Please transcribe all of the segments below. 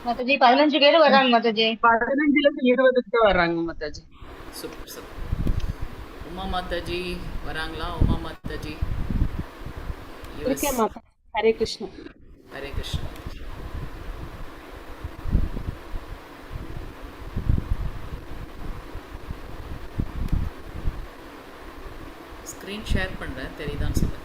மாதாஜி 15 பேரு வர்றாங்க மாதாஜி. 15ல இருந்து 20 கிட்ட வர்றாங்க மாதாஜி. Super super. உமா மாதாஜி வராங்களா? உமா மாதாஜி யுஎஸ். இருக்கேன் மாதா. ஹரே கிருஷ்ணா. ஹரே கிருஷ்ணா. ஸ்க்ரீன் ஷேர் பண்ணுறேன், தெரியுதான்னு சொல்லுங்கள்.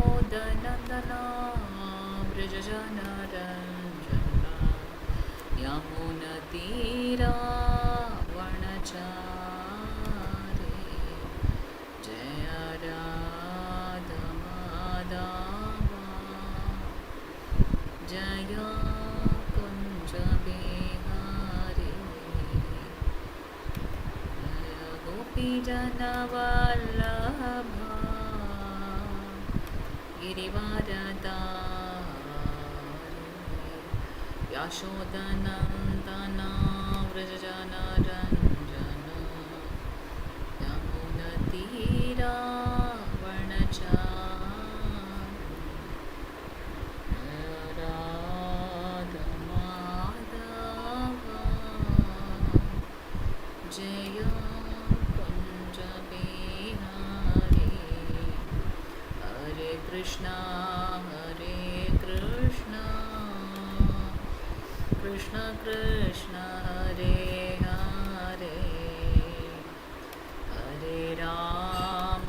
यशोदनन्दना व्रजजनरञ्जना यमुनतीरा वनचारे जय राधमाधवा जय कुञ्जबिहारी जय गोपीजनवल्लभा गिरिवरदारी यशोदनन्दना व्रजजनरञ्जना यमुनतीरा वनचारी राधमाधवा जय कुञ्जबिहारी हरे कृष्णा कृष्ण कृष्ण हरे हरे हरे राम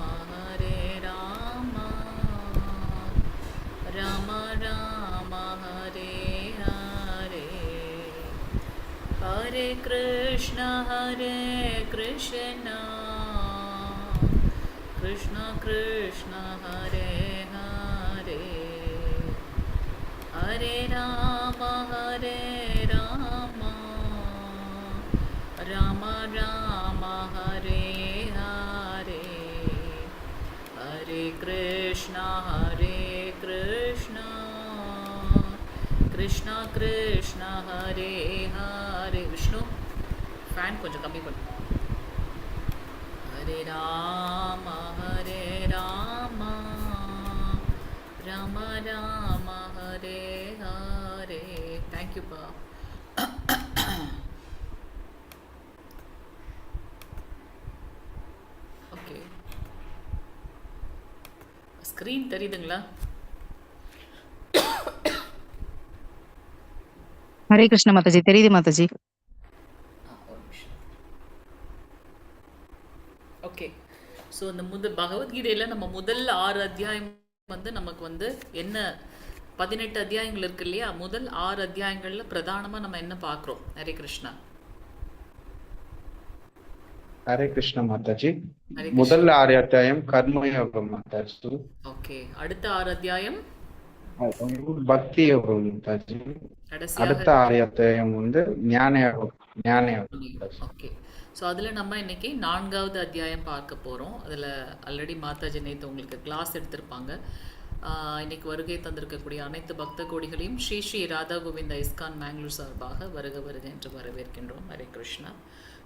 राम राम हरे हरे हरे कृष्ण कृष्ण कृष्ण हरे हरे हरे राम राम राम हरे हरे हरे कृष्ण कृष्ण कृष्ण हरे हरे विष्णु फैन कुछ कमी पड़ हरे राम राम राम हरे हरे थैंक यू पा ஓகே ஸ்க்ரீன் தெரியுதுங்களா? ஹரே கிருஷ்ண மாதாஜி. தெரியுது மாதாஜி. ஓகே. ஸோ இந்த பகவத்கீதையில் நம்ம முதல் 6 அத்தியாயம் வந்து நமக்கு வந்து என்ன 18 அத்தியாயங்கள் இருக்கு இல்லையா? முதல் 6 அத்தியாயங்களில் பிரதானமாக நம்ம என்ன பார்க்குறோம்? ஹரே கிருஷ்ணா. ஹரே கிருஷ்ண மாதாஜி. முதல் 6 அத்தியாயம் கர்மயோகம் மாதாஜி. ஓகே. அடுத்த 6 அத்தியாயம் பக்தி யோகம் மாதாஜி. அடுத்த 6 அத்தியாயம் வந்து ஞான யோகம். ஓகே. ஸோ அதில் நம்ம இன்னைக்கு 4வது அத்தியாயம் பார்க்க போகிறோம். அதில் ஆல்ரெடி மாதாஜி நேற்று உங்களுக்கு கிளாஸ் எடுத்திருப்பாங்க. இன்னைக்கு வருகை தந்திருக்கக்கூடிய அனைத்து பக்த கோடிகளையும் ஸ்ரீ ஸ்ரீ ராதா கோவிந்த இஸ்கான் மேங்களூர் சார்பாக வருக என்று வரவேற்கின்றோம். ஹரே கிருஷ்ணா.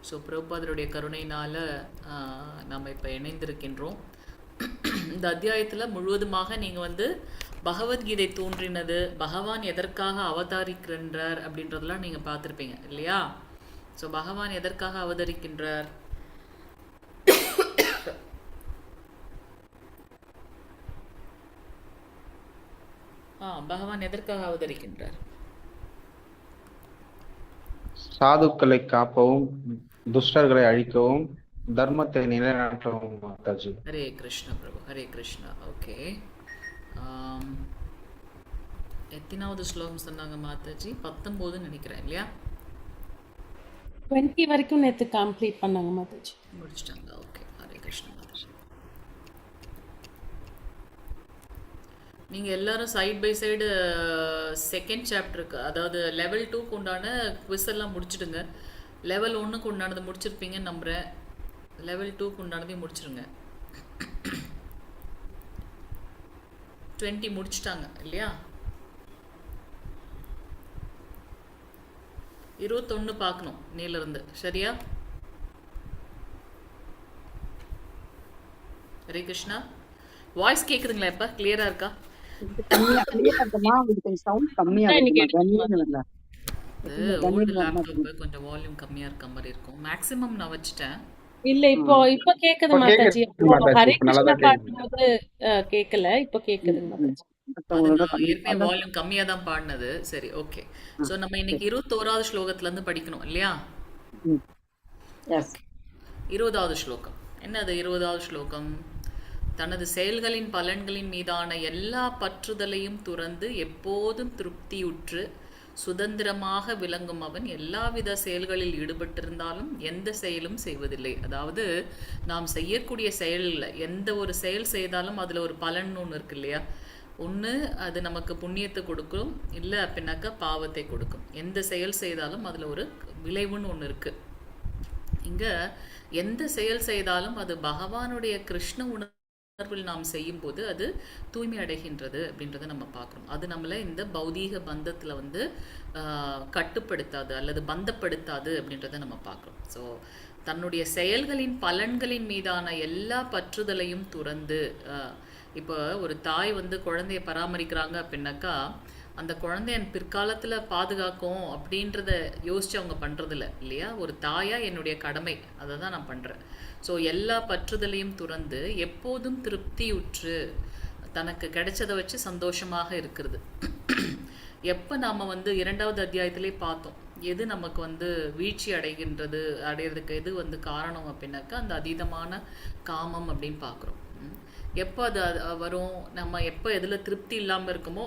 ஸோ பிரபுபாதருடைய கருணையினால் நம்ம இப்போ இணைந்திருக்கின்றோம். இந்த அத்தியாயத்தில் முழுவதுமாக நீங்கள் வந்து பகவத்கீதை தோன்றினது, பகவான் எதற்காக அவதாரிக்கின்றார் அப்படின்றதெல்லாம் நீங்கள் பார்த்துருப்பீங்க இல்லையா? ஸோ பகவான் எதற்காக அவதரிக்கின்றார்? பகவான் எதற்காக அவதரிக்கின்றார்? சாதுக்களை காப்பவும், துஷ்டர்களை அழிக்கவும், தர்மத்தை நிலைநாட்டவும் மாதாஜி. ஹரே கிருஷ்ணா பிரபு. ஹரே கிருஷ்ணா. ஓகே. எத்தனாவது ஸ்லோகம் சொன்னாங்க மாதாஜி? 19 நினைக்கிறேன் இல்லையா? 20 வரைக்கும் நேற்று கம்ப்ளீட் பண்ணாங்க மாதாஜி. முடிச்சிட்டாங்க. ஓகே. ஹரே கிருஷ்ணா மாதாஜி. நீங்கள் எல்லாரும் சைட் பை சைடு செகண்ட் சாப்டருக்கு, அதாவது லெவல் 2க்கு உண்டான குவிஸ் எல்லாம் முடிச்சுடுங்க. லெவல் 1க்கு உண்டானது முடிச்சிருப்பீங்கன்னு நம்புகிறேன். லெவல் 2க்கு உண்டானதையும் முடிச்சிருங்க. 20 முடிச்சிட்டாங்க இல்லையா? 21 பார்க்கணும் நீலிருந்து. சரியா? ஹரே கிருஷ்ணா. வாய்ஸ் கேட்குதுங்களா? இப்போ கிளியராக இருக்கா? ஓல்டு லேப்டாப்பு கொஞ்சம் வால்யூம் கம்மியாக இருக்க மாதிரி இருக்கும். மேக்ஸிமம் நான் வச்சுட்டேன். இல்ல இப்போ கேக்குது இப்ப மாதாஜி. கேக்குது மாதாஜி. ஹரே இப்ப நல்லா கிருஷ்ணா தான் கேக்குது. பாடும்போது கேட்கல, இப்போ கேக்குதுங்க மாதாஜி. அது நான் ஏற்கனவே வால்யூம் கம்மியாக தான் பாடினது. சரி, ஓகே. ஸோ நம்ம இன்னைக்கு 21வது ஸ்லோகத்துலேருந்து படிக்கணும் இல்லையா? 20வது ஸ்லோகம் என்னது? 20வது ஸ்லோகம், தனது செயல்களின் பலன்களின் மீதான எல்லா பற்றுதலையும் துறந்து எப்போதும் திருப்தியுற்று சுதந்திரமாக விளங்கும் அவன் எல்லாவித செயல்களில் ஈடுபட்டிருந்தாலும் எந்த செயலும் செய்வதில்லை. அதாவது நாம் செய்யக்கூடிய செயலில் எந்த ஒரு செயல் செய்தாலும் அதில் ஒரு பலன் ஒன்று இருக்கு இல்லையா? ஒன்று அது நமக்கு புண்ணியத்தை கொடுக்கும், இல்லை அப்படின்னாக்கா பாவத்தை கொடுக்கும். எந்த செயல் செய்தாலும் அதில் ஒரு விளைவுன்னு ஒன்று இருக்குது. இங்கே எந்த செயல் செய்தாலும் அது பகவானுடைய கிருஷ்ண உணர்வில் நாம் செய்யும்போது அது தூய்மை அடைகின்றது அப்படின்றத நம்ம பார்க்குறோம். அது நம்மளை இந்த பௌதீக பந்தத்தில் வந்து கட்டுப்படுத்தாது அல்லது பந்தப்படுத்தாது அப்படின்றத நம்ம பார்க்குறோம். ஸோ தன்னுடைய செயல்களின் பலன்களின் மீதான எல்லா பற்றுதலையும் துறந்து, இப்போ ஒரு தாய் வந்து குழந்தைய பராமரிக்கிறாங்க அப்படின்னாக்கா அந்த குழந்தைய பிற்காலத்தில் பாதுகாக்கும் அப்படின்றத யோசித்து அவங்க பண்ணுறதில்ல இல்லையா? ஒரு தாயாக என்னுடைய கடமை அதை தான் நான் பண்ணுறேன். ஸோ எல்லா பற்றுதலையும் துறந்து எப்போதும் திருப்தியுற்று தனக்கு கிடைச்சதை வச்சு சந்தோஷமாக இருக்கிறது. எப்போ நாம் வந்து 2வது அத்தியாயத்திலே பார்த்தோம், எது நமக்கு வந்து வீழ்ச்சி அடைகிறதுக்கு எது வந்து காரணம் அப்படின்னாக்கா அந்த அதீதமான காமம் அப்படின்னு பார்க்குறோம். எப்போ அது வரும்? நம்ம எப்போ எதில் திருப்தி இல்லாமல் இருக்குமோ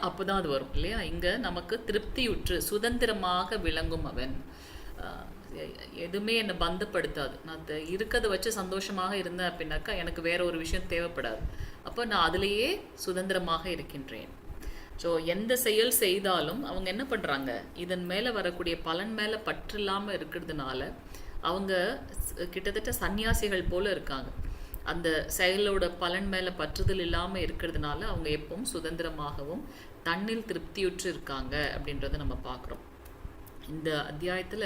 அப்போ தான் அது வரும் இல்லையா? இங்கே நமக்கு திருப்தியுற்று சுதந்திரமாக விளங்கும் அவன், எதுவுமே என்னை பந்தப்படுத்தாது. நான் இருக்கிறத வச்சு சந்தோஷமாக இருந்தேன் அப்படின்னாக்கா எனக்கு வேற ஒரு விஷயம் தேவைப்படாது. அப்போ நான் அதிலேயே சுதந்திரமாக இருக்கின்றேன். ஸோ எந்த செயல் செய்தாலும் அவங்க என்ன பண்ணுறாங்க, இதன் மேலே வரக்கூடிய பலன் மேலே பற்று இல்லாமல் இருக்கிறதுனால அவங்க கிட்டத்தட்ட சன்னியாசிகள் போல இருக்காங்க. அந்த செயலோட பலன் மேலே பற்றுதல் இல்லாமல் இருக்கிறதுனால அவங்க எப்பவும் சுதந்திரமாகவும் தன்னில் திருப்தியுற்று இருக்காங்க அப்படின்றத நம்ம பார்க்குறோம். இந்த அத்தியாயத்தில்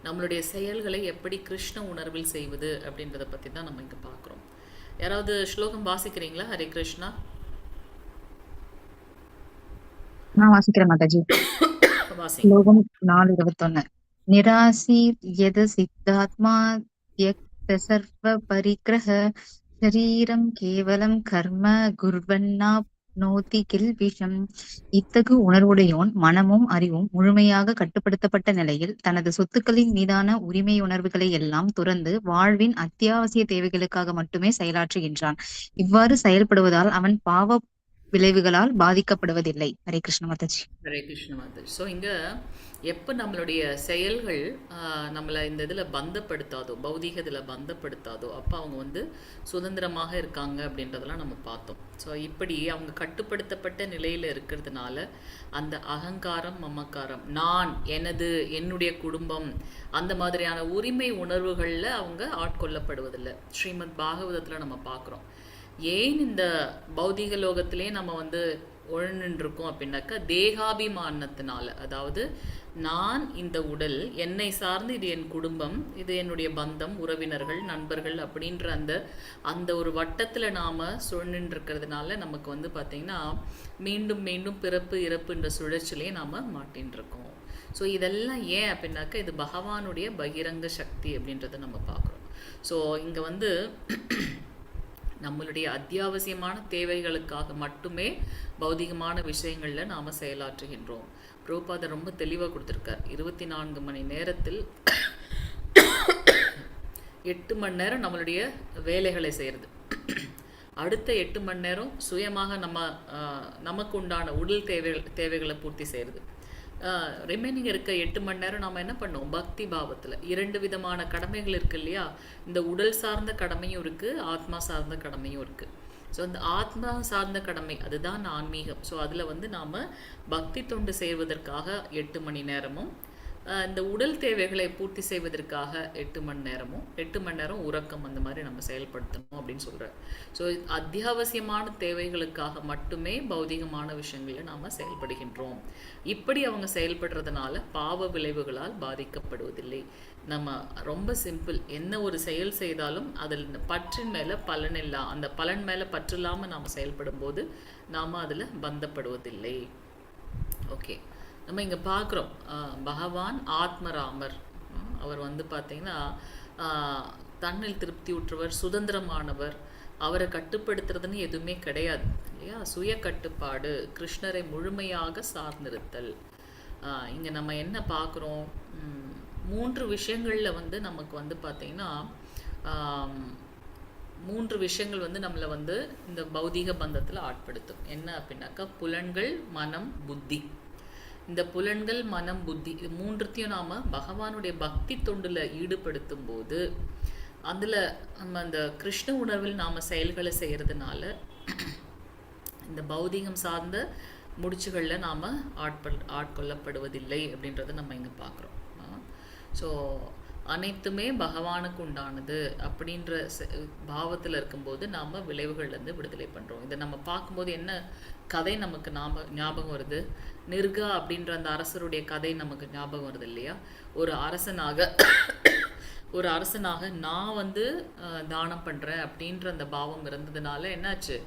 நம்மளுடைய செயல்களை எப்படி கிருஷ்ண உணர்வில் செய்வது அப்படின்றத பற்றி தான் நம்ம இங்கே பார்க்குறோம். யாராவது ஸ்லோகம் வாசிக்கிறீங்களா? ஹரே கிருஷ்ணா. நான் வாசிக்கிறேன் மாதாஜி. ஸ்லோகம் 4:21. நிராசீத் யத் சித்தாத்மா த்யக்த சர்வ பரிக்ரஹ ஷரீரம் கேவலம் கர்ம குர்வன்னாப்னோதி கில்பிஷம். இத்தகு உணர்வுடையோன் மனமும் அறிவும் முழுமையாக கட்டுப்படுத்தப்பட்ட நிலையில் தனது சொத்துக்களின் மீதான உரிமை உணர்வுகளை எல்லாம் துறந்து வாழ்வின் அத்தியாவசிய தேவைகளுக்காக மட்டுமே செயலாற்றுகின்றான். இவ்வாறு செயல்படுவதால் அவன் பாவ விளைவுகளால் பாதிக்கப்படுவதில்லை. ஹரே கிருஷ்ண மாதாஜி. ஹரே கிருஷ்ண மாதாஜி. ஸோ இங்கே எப்போ நம்மளுடைய செயல்கள் நம்மளை இந்த இதில் பந்தப்படுத்தாதோ, பௌதீக இதில் பந்தப்படுத்தாதோ, அப்போ அவங்க வந்து சுதந்திரமாக இருக்காங்க அப்படின்றதெல்லாம் நம்ம பார்த்தோம். ஸோ இப்படி அவங்க கட்டுப்படுத்தப்பட்ட நிலையில் இருக்கிறதுனால அந்த அகங்காரம், மமக்காரம், நான், எனது, என்னுடைய குடும்பம், அந்த மாதிரியான உரிமை உணர்வுகளில் அவங்க ஆட்கொள்ளப்படுவதில்லை. ஸ்ரீமத் பாகவதத்தில் நம்ம பார்க்குறோம். ஏன் இந்த பௌதீக லோகத்திலே நம்ம வந்து உழன்றிருக்கோம் அப்படின்னாக்கா தேகாபிமானத்தினால. அதாவது நான் இந்த உடல், என்னை சார்ந்து இது என் குடும்பம், இது என்னுடைய பந்தம், உறவினர்கள், நண்பர்கள் அப்படின்ற அந்த ஒரு வட்டத்தில் நாம் சுழன்றிருக்கிறதுனால நமக்கு வந்து பார்த்திங்கன்னா மீண்டும் மீண்டும் பிறப்பு இறப்புன்ற சுழற்சியிலே நாம் மாட்டின்றிருக்கோம். ஸோ இதெல்லாம் ஏன் அப்படின்னாக்கா இது பகவானுடைய பகிரங்க சக்தி அப்படின்றத நம்ம பார்க்குறோம். ஸோ இங்கே வந்து நம்மளுடைய அத்தியாவசியமான தேவைகளுக்காக மட்டுமே பௌதிகமான விஷயங்களில் நாம் செயலாற்றுகின்றோம். பிரபுபாதர் ரொம்ப தெளிவாக கொடுத்துருக்கார். 24 மணி நேரத்தில் 8 மணி நேரம் நம்மளுடைய வேலைகளை செய்கிறது, அடுத்த 8 மணி நேரம் சுயமாக நமக்கு உண்டான உடல் தேவைகளை பூர்த்தி செய்கிறது. ரிமைனிங் இருக்க 8 மணி நேரம் நாம் என்ன பண்ணோம்? பக்தி பாவத்தில் 2 விதமான கடமைகள் இருக்குது இல்லையா? இந்த உடல் சார்ந்த கடமையும் இருக்குது, ஆத்மா சார்ந்த கடமையும் இருக்குது. ஸோ அந்த ஆத்மா சார்ந்த கடமை அதுதான் ஆன்மீகம். ஸோ அதில் வந்து நாம் பக்தி தொண்டு செய்வதற்காக 8 மணி நேரமும், இந்த உடல் தேவைகளை பூர்த்தி செய்வதற்காக 8 மணி நேரமும் 8 மணி நேரம் உறக்கம் அந்த மாதிரி நம்ம செயல்படுத்தணும் அப்படின்னு சொல்கிறார். ஸோ அத்தியாவசியமான தேவைகளுக்காக மட்டுமே பௌதிகமான விஷயங்களில் நாம் செயல்படுகின்றோம். இப்படி அவங்க செயல்படுறதுனால பாவ விளைவுகளால் பாதிக்கப்படுவதில்லை. நம்ம ரொம்ப சிம்பிள், என்ன ஒரு செயல் செய்தாலும் அதில் பற்றின் மேலே பலன் இல்லை, அந்த பலன் மேலே பற்று இல்லாமல் நாம் செயல்படும் போது நாம் அதில் பந்தப்படுவதில்லை. ஓகே, நம்ம இங்கே பார்க்குறோம் பகவான் ஆத்மராமர். அவர் வந்து பார்த்திங்கன்னா தன்னில் திருப்தி உற்றவர், சுதந்திரமானவர், அவரை கட்டுப்படுத்துறதுன்னு எதுவுமே கிடையாது இல்லையா. சுய கட்டுப்பாடு, கிருஷ்ணரை முழுமையாக சார்ந்திருத்தல். இங்கே நம்ம என்ன பார்க்குறோம், 3 விஷயங்களில் வந்து நமக்கு வந்து பார்த்திங்கன்னா 3 விஷயங்கள் வந்து நம்மளை வந்து இந்த பௌதீக பந்தத்தில் ஆட்படுத்தும். என்ன அப்படின்னாக்கா புலன்கள், மனம், புத்தி. இந்த புலன்கள், மனம், புத்தி இது 3த்தையும் நாம் பகவானுடைய பக்தி தொண்டில் ஈடுபடுத்தும் போது அதில் நம்ம அந்த கிருஷ்ண உணர்வில் நாம் செயல்களை செய்கிறதுனால இந்த பௌதீகம் சார்ந்த முடிச்சுகளில் நாம் ஆட்கொள்ளப்படுவதில்லை அப்படின்றத நம்ம இங்கே பார்க்குறோம். ஸோ அனைத்துமே பகவானுக்கு உண்டானது அப்படின்ற பாவத்தில் இருக்கும்போது நாம் விளைவுகள்லேருந்து விடுதலை பண்ணுறோம். இதை நம்ம பார்க்கும்போது என்ன கதை நமக்கு ஞாபகம் வருது, நிர்கா அப்படின்ற அந்த அரசருடைய கதை நமக்கு ஞாபகம் வருது இல்லையா. ஒரு அரசனாக நான் வந்து தானம் பண்ணுறேன் அப்படின்ற அந்த பாவம் இருந்ததுனால என்னாச்சு,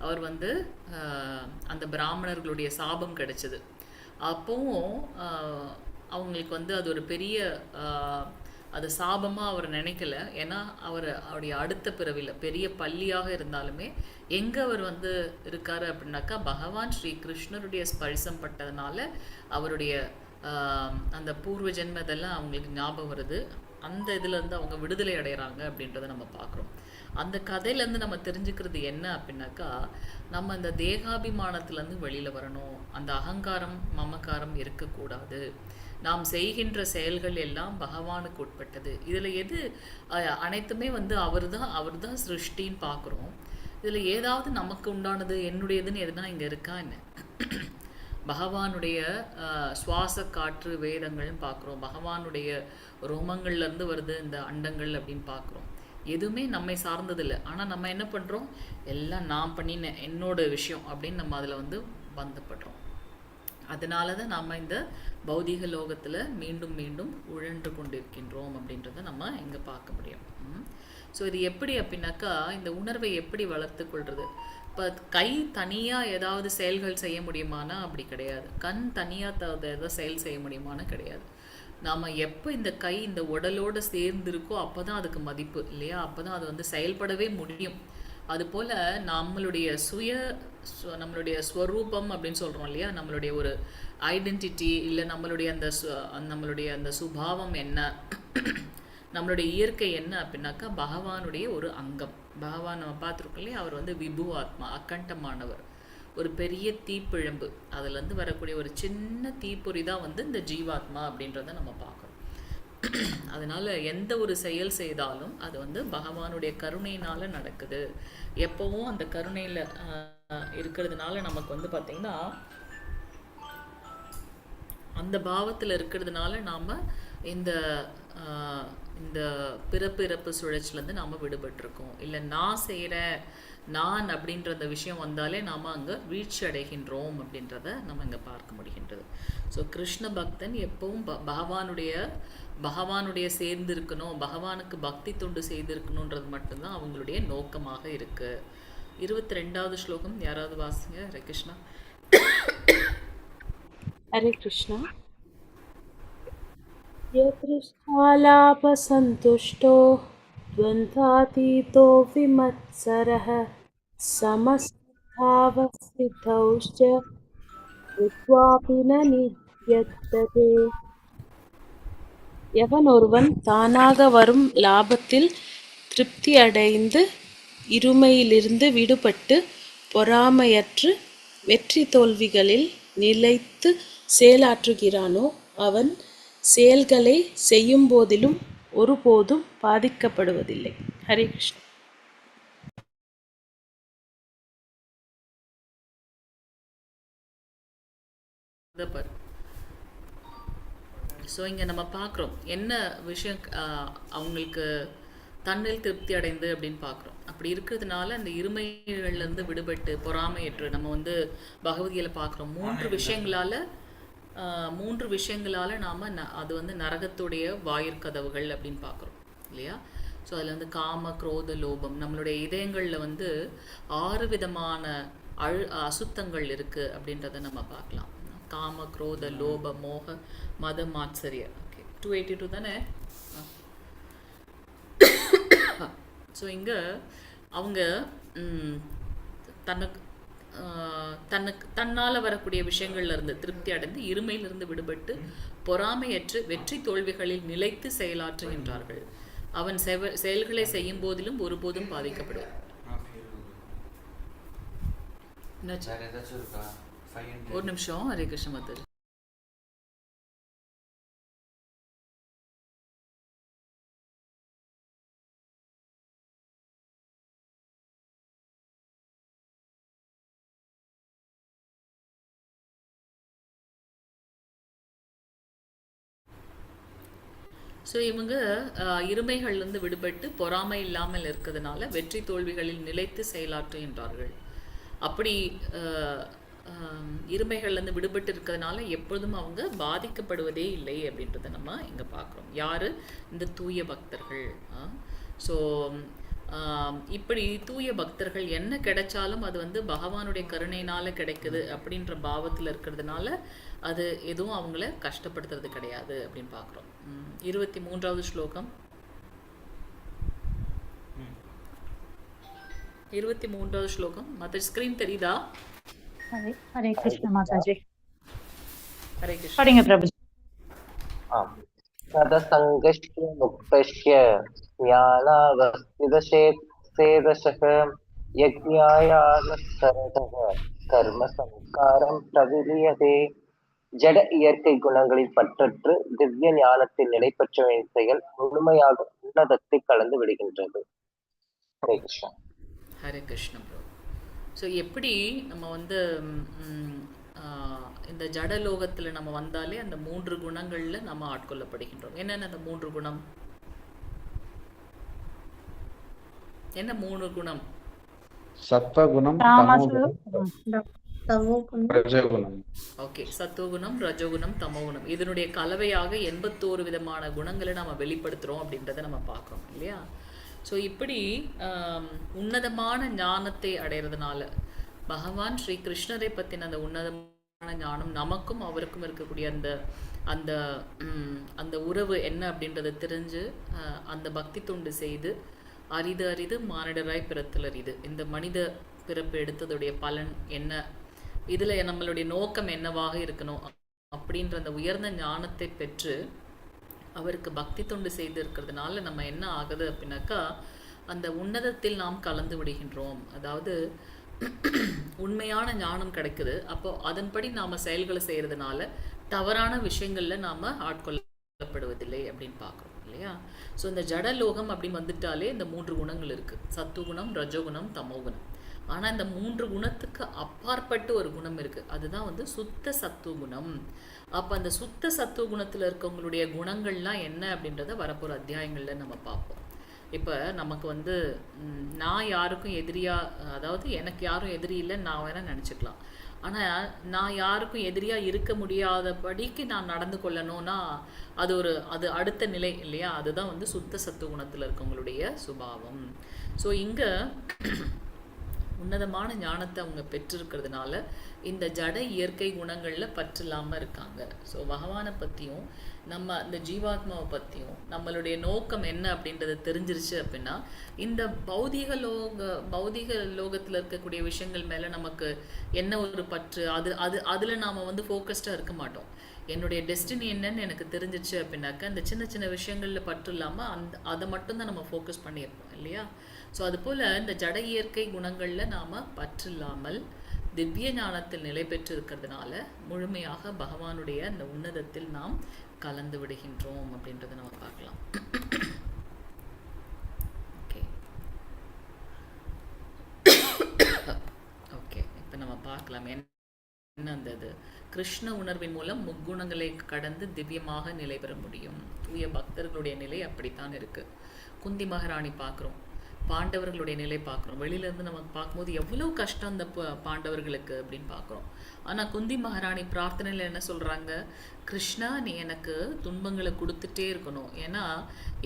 அவர் வந்து அந்த பிராமணர்களுடைய சாபம் கிடைச்சது. அப்போவும் அவங்களுக்கு வந்து அது ஒரு பெரிய அது சாபமாக அவர் நினைக்கல. ஏன்னா அவருடைய அடுத்த பிறவியில் பெரிய பள்ளியாக இருந்தாலுமே எங்கே அவர் வந்து இருக்காரு அப்படின்னாக்கா பகவான் ஸ்ரீ கிருஷ்ணருடைய ஸ்பர்சம் பட்டதுனால அவருடைய அந்த பூர்வ ஜென்ம இதெல்லாம் அவங்களுக்கு ஞாபகம் வருது. அந்த இதுலேருந்து அவங்க விடுதலை அடைகிறாங்க அப்படின்றத நம்ம பார்க்குறோம். அந்த கதையிலேருந்து நம்ம தெரிஞ்சுக்கிறது என்ன அப்படின்னாக்கா, நம்ம இந்த தேகாபிமானத்துலேருந்து வெளியில் வரணும், அந்த அகங்காரம் மமக்காரம் இருக்கக்கூடாது, நாம் செய்கின்ற செயல்கள் எல்லாம் பகவானுக்கு உட்பட்டது. இதில் எது அனைத்துமே வந்து அவர் தான் சிருஷ்டின்னு பார்க்குறோம். இதில் ஏதாவது நமக்கு உண்டானது என்னுடையதுன்னு எதுனா இங்கே இருக்கா என்ன? பகவானுடைய சுவாச காற்று வேதங்கள்னு பார்க்குறோம், பகவானுடைய ரோமங்கள்லேருந்து வருது இந்த அண்டங்கள் அப்படின்னு பார்க்குறோம். எதுவுமே நம்மை சார்ந்ததில்லை. ஆனால் நம்ம என்ன பண்ணுறோம், எல்லாம் நான் பண்ணினேன், என்னோட விஷயம் அப்படின்னு நம்ம அதில் வந்து பந்தப்படுறோம். அதனால தான் நம்ம இந்த பௌதிக லோகத்தில் மீண்டும் மீண்டும் உழன்று கொண்டிருக்கின்றோம் அப்படின்றத நம்ம இங்கே பார்க்க முடியும். ஸோ இது எப்படி அப்படின்னாக்கா, இந்த உணர்வை எப்படி வளர்த்து கொள்வது. இப்போ கை தனியாக ஏதாவது செயல்கள் செய்ய முடியுமானா அப்படி கிடையாது. கண் தனியாக ஏதாவது செயல் செய்ய முடியுமானா கிடையாது. நாம் எப்போ இந்த கை இந்த உடலோடு சேர்ந்துருக்கோ அப்போ தான் அதுக்கு மதிப்பு இல்லையா, அப்போ தான் அது வந்து செயல்படவே முடியும். அதுபோல் நம்மளுடைய நம்மளுடைய ஸ்வரூபம் அப்படின்னு சொல்கிறோம் இல்லையா, நம்மளுடைய ஒரு ஐடென்டிட்டி இல்லை நம்மளுடைய அந்த சுபாவம் என்ன, நம்மளுடைய இயற்கை என்ன அப்படின்னாக்கா பகவானுடைய ஒரு அங்கம். பகவான் நம்ம பார்த்துருக்கோம் இல்லையா, அவர் வந்து விபு ஆத்மா, அக்கண்டமானவர், ஒரு பெரிய தீப்பிழம்பு, அதுலேருந்து வரக்கூடிய ஒரு சின்ன தீப்பொறி தான் வந்து இந்த ஜீவாத்மா அப்படின்றத நம்ம பார்க்குறோம். அதனால எந்த ஒரு செயல் செய்தாலும் அது வந்து பகவானுடைய கருணையினால நடக்குது. எப்பவும் அந்த கருணையில் இருக்கிறதுனால நமக்கு வந்து பார்த்திங்கன்னா அந்த பாவத்தில் இருக்கிறதுனால நாம் இந்த பிறப்பு இறப்பு சுழற்சிலேருந்து நாம் விடுபட்டிருக்கோம். இல்லை நான் செய்கிறேன், நான் அப்படின்ற அந்த விஷயம் வந்தாலே நாம் அங்கே வீழ்ச்சி அடைகின்றோம் அப்படின்றத நம்ம இங்கே பார்க்க முடிகின்றது. ஸோ கிருஷ்ண பக்தன் எப்பவும் பகவானுடைய சேர்ந்து இருக்கணும், பகவானுக்கு பக்தி தொண்டு செய்திருக்கணுன்றது மட்டும்தான் அவங்களுடைய நோக்கமாக இருக்கு. 22வது ஸ்லோகம் யாராவது வாசிங்க. ஹரே கிருஷ்ணா. ஹரே கிருஷ்ணா. யத்ருஷ்டாலாபசந்துஷ்டோ த்வந்தாதீதோ விமத்சரः சமஸ்தாவஸ்திதௌச்ச ருத்வாபி ந நித்யததே. எவன் ஒருவன் தானாக வரும் லாபத்தில் திருப்தி அடைந்து இருமையிலிருந்து விடுபட்டு பொறாமையற்று வெற்றி தோல்விகளில் நிலைத்து செயலாற்றுகிறானோ அவன் செயல்களை செய்யும் போதிலும் ஒருபோதும் பாதிக்கப்படுவதில்லை. ஹரே கிருஷ்ணா. ஸோ இங்கே நம்ம பார்க்குறோம் என்ன விஷயம் அவங்களுக்கு தன்னில் திருப்தி அடைந்து அப்படின்னு பார்க்குறோம். அப்படி இருக்கிறதுனால அந்த இருமைகள்லேருந்து விடுபட்டு பொறாமையற்று நம்ம வந்து பகவத்கீதையில் பார்க்குறோம் மூன்று விஷயங்களால் நாம் அது வந்து நரகத்துடைய வாயிற்கதவுகள் அப்படின்னு பார்க்குறோம் இல்லையா. ஸோ அதில் வந்து காம குரோத லோபம் நம்மளுடைய இதயங்களில் வந்து 6 விதமான அசுத்தங்கள் இருக்குது அப்படின்றத நம்ம பார்க்கலாம். காம குரோத லோப மோக மத மாத்சரிய. ஓகே 282 தானே. ஸோ இங்கே அவங்க தன்னால் வரக்கூடிய விஷயங்கள்ல இருந்து திருப்தி அடைந்து இருமையிலிருந்து விடுபட்டு பொறாமையற்று வெற்றி தோல்விகளில் நிலைத்து செயலாற்றுகின்றார்கள். அவன் செயல்களை செய்யும் போதிலும் ஒருபோதும் பாதிக்கப்படுவார். ஒரு நிமிஷம். ஹரே கிருஷ்ண மாதாஜி. ஸோ இவங்க இருமைகள்லேருந்து விடுபட்டு பொறாமை இல்லாமல் இருக்கிறதுனால வெற்றி தோல்விகளில் நிலைத்து செயலாற்றுகின்றார்கள். அப்படி இருமைகள்லேருந்து விடுபட்டு இருக்கிறதுனால எப்பொழுதும் அவங்க பாதிக்கப்படுவதே இல்லை அப்படின்றத நம்ம இங்கே பார்க்குறோம். யார்? இந்த தூய பக்தர்கள். ஸோ இப்படி தூய பக்தர்கள் என்ன கிடைச்சாலும் அது வந்து பகவானுடைய கருணையினால் கிடைக்குது அப்படின்ற பாவத்தில் இருக்கிறதுனால அது எதுவும் அவங்கள கஷ்டப்படுத்துறது கிடையாது அப்படின்னு பார்க்குறோம். 23வது ஸ்லோகம். 23வது ஸ்லோகம். மற்ற ஸ்கிரீன் தெரியுதா? ஹரே கிருஷ்ண மாதாஜி. ஹரே கிருஷ்ண. படிங்க பிரபு. तदसङ्गस्य मुक्तस्य ज्ञानावस्थितचेतसः यज्ञायानुसरतः कर्म संस्कारं प्रविलीयते. ஜட இயற்கை குணங்களில் பற்றற்று திவ்ய ஞானத்தில் நிலை பெற்றவனின் செயல் முழுமையாக உன்னதத்தை கலந்து விடுகின்றது. ஹரே கிருஷ்ணா. ஹரே கிருஷ்ண ப்ரோ. ஸோ எப்படி நம்ம வந்து இந்த ஜடலோகத்தில் நம்ம வந்தாலே அந்த 3 குணங்களில் நம்ம ஆட்கொள்ளப்படுகின்றோம். என்னென்ன அந்த 3 குணம்? என்ன 3 குணம்? சத்வகுணம், ரஜோகுணம். ஓகே, சத்துவகுணம், ரஜோகுணம், தமோகுணம். இதனுடைய கலவையாக 81 விதமான குணங்களை நம்ம வெளிப்படுத்துகிறோம் அப்படின்றத நம்ம பார்க்குறோம் இல்லையா. ஸோ இப்படி உன்னதமான ஞானத்தை அடைகிறதுனால பகவான் ஸ்ரீ கிருஷ்ணரை பற்றின அந்த உன்னதமான ஞானம் நமக்கும் அவருக்கும் இருக்கக்கூடிய அந்த அந்த உறவு என்ன அப்படின்றத தெரிஞ்சு அந்த பக்தி தொண்டு செய்து அரிது அரிது மானிடராய் பிறத்தல் அரிது. இந்த மனித பிறப்பு எடுத்ததுடைய பலன் என்ன, இதில் நம்மளுடைய நோக்கம் என்னவாக இருக்கணும் அப்படின்ற அந்த உயர்ந்த ஞானத்தை பெற்று அவருக்கு பக்தி தொண்டு செய்து இருக்கிறதுனால நம்ம என்ன ஆகுது அப்படின்னாக்கா அந்த உன்னதத்தில் நாம் கலந்து விடுகின்றோம். அதாவது உண்மையான ஞானம் கிடைக்குது. அப்போ அதன்படி நாம் செயல்களை செய்கிறதுனால தவறான விஷயங்களில் நாம் ஆட்கொள்ளப்படுவதில்லை அப்படின்னு பார்க்குறோம் இல்லையா. ஸோ இந்த ஜடலோகம் அப்படின்னு வந்துட்டாலே இந்த 3 குணங்கள் இருக்குது. சத்துவகுணம், ரஜோகுணம், தமோகுணம். ஆனால் இந்த 3 குணத்துக்கு அப்பாற்பட்டு ஒரு குணம் இருக்குது. அதுதான் வந்து சுத்த சத்துவகுணம். அப்போ அந்த சுத்த சத்துவகுணத்தில் இருக்கவங்களுடைய குணங்கள்லாம் என்ன அப்படின்றத வரப்போகிற அத்தியாயங்களில் நம்ம பார்ப்போம். இப்போ நமக்கு வந்து நான் யாருக்கும் எதிரியாக, அதாவது எனக்கு யாரும் எதிரி இல்லைன்னு நான் வேணால் நினச்சிக்கலாம். ஆனால் நான் யாருக்கும் எதிரியாக இருக்க முடியாதபடிக்கு நான் நடந்து கொள்ளணும்னா அது அடுத்த நிலை இல்லையா. அதுதான் வந்து சுத்த சத்துவகுணத்தில் இருக்கவங்களுடைய சுபாவம். ஸோ இங்கே உன்னதமான ஞானத்தை அவங்க பெற்றிருக்கிறதுனால இந்த ஜட இயற்கை குணங்களில் பற்று இல்லாமல் இருக்காங்க. ஸோ பகவானை பற்றியும் நம்ம இந்த ஜீவாத்மாவை பற்றியும் நம்மளுடைய நோக்கம் என்ன அப்படின்றத தெரிஞ்சிருச்சு அப்படின்னா இந்த பௌதிக லோகத்தில் இருக்கக்கூடிய விஷயங்கள் மேலே நமக்கு என்ன ஒரு பற்று, அதில் நாம் வந்து ஃபோக்கஸ்டாக இருக்க மாட்டோம். என்னுடைய டெஸ்டினி என்னன்னு எனக்கு தெரிஞ்சிச்சு அப்படின்னாக்கா இந்த சின்ன சின்ன விஷயங்களில் பற்று இல்லாமல் அதை மட்டும்தான் நம்ம ஃபோக்கஸ் பண்ணியிருப்போம் இல்லையா. ஸோ அதுபோல் இந்த ஜட இயற்கை குணங்களில் நாம் பற்று இல்லாமல் திவ்ய ஞானத்தில் நிலை பெற்று இருக்கிறதுனால முழுமையாக பகவானுடைய அந்த உன்னதத்தில் நாம் கலந்து விடுகின்றோம் அப்படின்றத நம்ம பார்க்கலாம். ஓகே ஓகே, இப்போ நம்ம பார்க்கலாம் என்ன அந்த இது கிருஷ்ண உணர்வின் மூலம் முக்குணங்களை கடந்து திவ்யமாக நிலை பெற முடியும். தூய பக்தர்களுடைய நிலை அப்படித்தான் இருக்கு. குந்தி மகாராணி பார்க்குறோம், பாண்டவர்களுடைய நிலை பார்க்குறோம். வெளியிலேருந்து நம்ம பார்க்கும்போது எவ்வளோ கஷ்டம் அந்த பாண்டவர்களுக்கு அப்படின்னு பார்க்குறோம். ஆனால் குந்தி மகாராணி பிரார்த்தனையில் என்ன சொல்கிறாங்க, கிருஷ்ணா நீ எனக்கு துன்பங்களை கொடுத்துட்டே இருக்கணும், ஏன்னா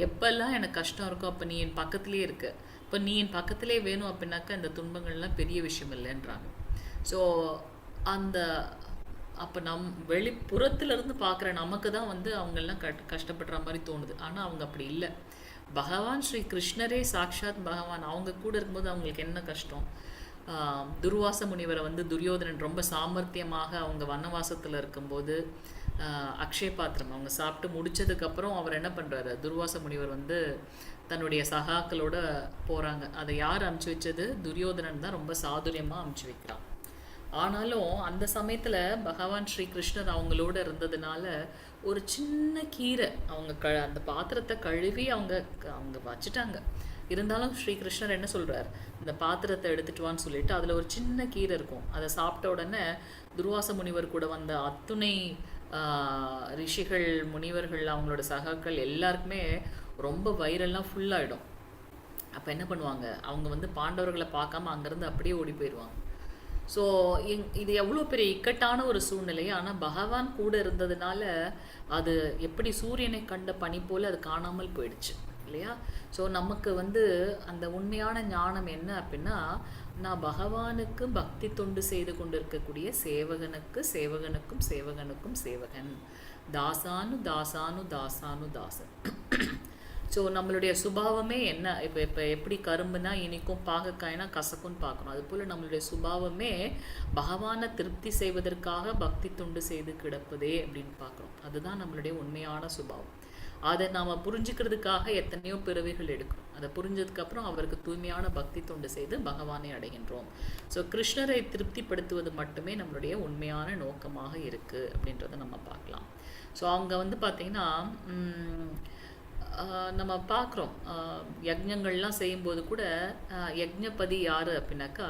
எப்பெல்லாம் எனக்கு கஷ்டம் இருக்கோ அப்போ நீ என் பக்கத்துலேயே இருக்க, இப்போ நீ என் பக்கத்திலே வேணும் அப்படின்னாக்கா இந்த துன்பங்கள்லாம் பெரிய விஷயம் இல்லைன்றாங்க. ஸோ அந்த அப்போ வெளிப்புறத்துலேருந்து பார்க்குற நமக்கு தான் வந்து அவங்கெல்லாம் கஷ்டப்படுற மாதிரி தோணுது. ஆனால் அவங்க அப்படி இல்லை. பகவான் ஸ்ரீ கிருஷ்ணரே சாக்ஷாத் பகவான், அவங்க கூட இருக்கும்போது அவங்களுக்கு என்ன கஷ்டம். துர்வாச முனிவரை வந்து துரியோதனன் ரொம்ப சாமர்த்தியமாக அவங்க வனவாசத்தில் இருக்கும்போது அக்ஷய பாத்திரம் அவங்க சாப்பிட்டு முடிச்சதுக்கப்புறம் அவர் என்ன பண்ணுறாரு, துர்வாச முனிவர் வந்து தன்னுடைய சகாக்களோட போகிறாங்க. அதை யார் அமுச்சு வச்சது, துரியோதனன் தான் ரொம்ப சாதுரியமாக அமுச்சு வைக்கிறான். ஆனாலும் அந்த சமயத்தில் பகவான் ஸ்ரீ கிருஷ்ணர் அவங்களோட இருந்ததுனால ஒரு சின்ன கீரை அவங்க அந்த பாத்திரத்தை கழுவி அவங்க வச்சுட்டாங்க. இருந்தாலும் ஸ்ரீ கிருஷ்ணர் என்ன சொல்கிறார், இந்த பாத்திரத்தை எடுத்துட்டு வான்னு சொல்லிட்டு அதில் ஒரு சின்ன கீரை இருக்கும். அதை சாப்பிட்ட உடனே துர்வாச முனிவர் கூட வந்த அத்துணை ரிஷிகள் முனிவர்கள் அவங்களோட சகாக்கள் எல்லாருக்குமே ரொம்ப வயிறெல்லாம் ஃபுல்லாகிடும். அப்போ என்ன பண்ணுவாங்க, அவங்க வந்து பாண்டவர்களை பார்க்காம அங்கேருந்து அப்படியே ஓடி போயிடுவாங்க. ஸோ இது எவ்வளோ பெரிய இக்கட்டான ஒரு சூழ்நிலை. ஆனால் பகவான் கூட இருந்ததுனால அது எப்படி சூரியனை கண்ட பனி போல் அது காணாமல் போயிடுச்சு இல்லையா. ஸோ நமக்கு வந்து அந்த உண்மையான ஞானம் என்ன அப்படின்னா, நான் பகவானுக்கு பக்தி தொண்டு செய்து கொண்டு இருக்கக்கூடிய சேவகனுக்கு சேவகனுக்கும் சேவகனுக்கும் சேவகன், தாசானு தாசானு தாசானு தாசன். ஸோ நம்மளுடைய சுபாவமே என்ன, இப்போ எப்படி கரும்புனா இனிக்கும் பாகக்காய்னா கசக்கும்னு பார்க்கணும், அதுபோல் நம்மளுடைய சுபாவமே பகவானை திருப்தி செய்வதற்காக பக்தி தொண்டு செய்து கிடப்பதே அப்படின்னு பார்க்குறோம். அதுதான் நம்மளுடைய உண்மையான சுபாவம். அதை நாம் புரிஞ்சுக்கிறதுக்காக எத்தனையோ பிறவிகள் எடுக்கணும். அதை புரிஞ்சதுக்கப்புறம் அவருக்கு தூய்மையான பக்தி தொண்டு செய்து பகவானை அடைகின்றோம். ஸோ கிருஷ்ணரை திருப்திப்படுத்துவது மட்டுமே நம்மளுடைய உண்மையான நோக்கமாக இருக்குது அப்படின்றத நம்ம பார்க்கலாம். ஸோ அவங்க வந்து பார்த்திங்கன்னா நம்ம பார்க்குறோம், யஜ்ஞங்கள்லாம் செய்யும்போது கூட யஜ்ஞபதி யார் அப்படின்னாக்கா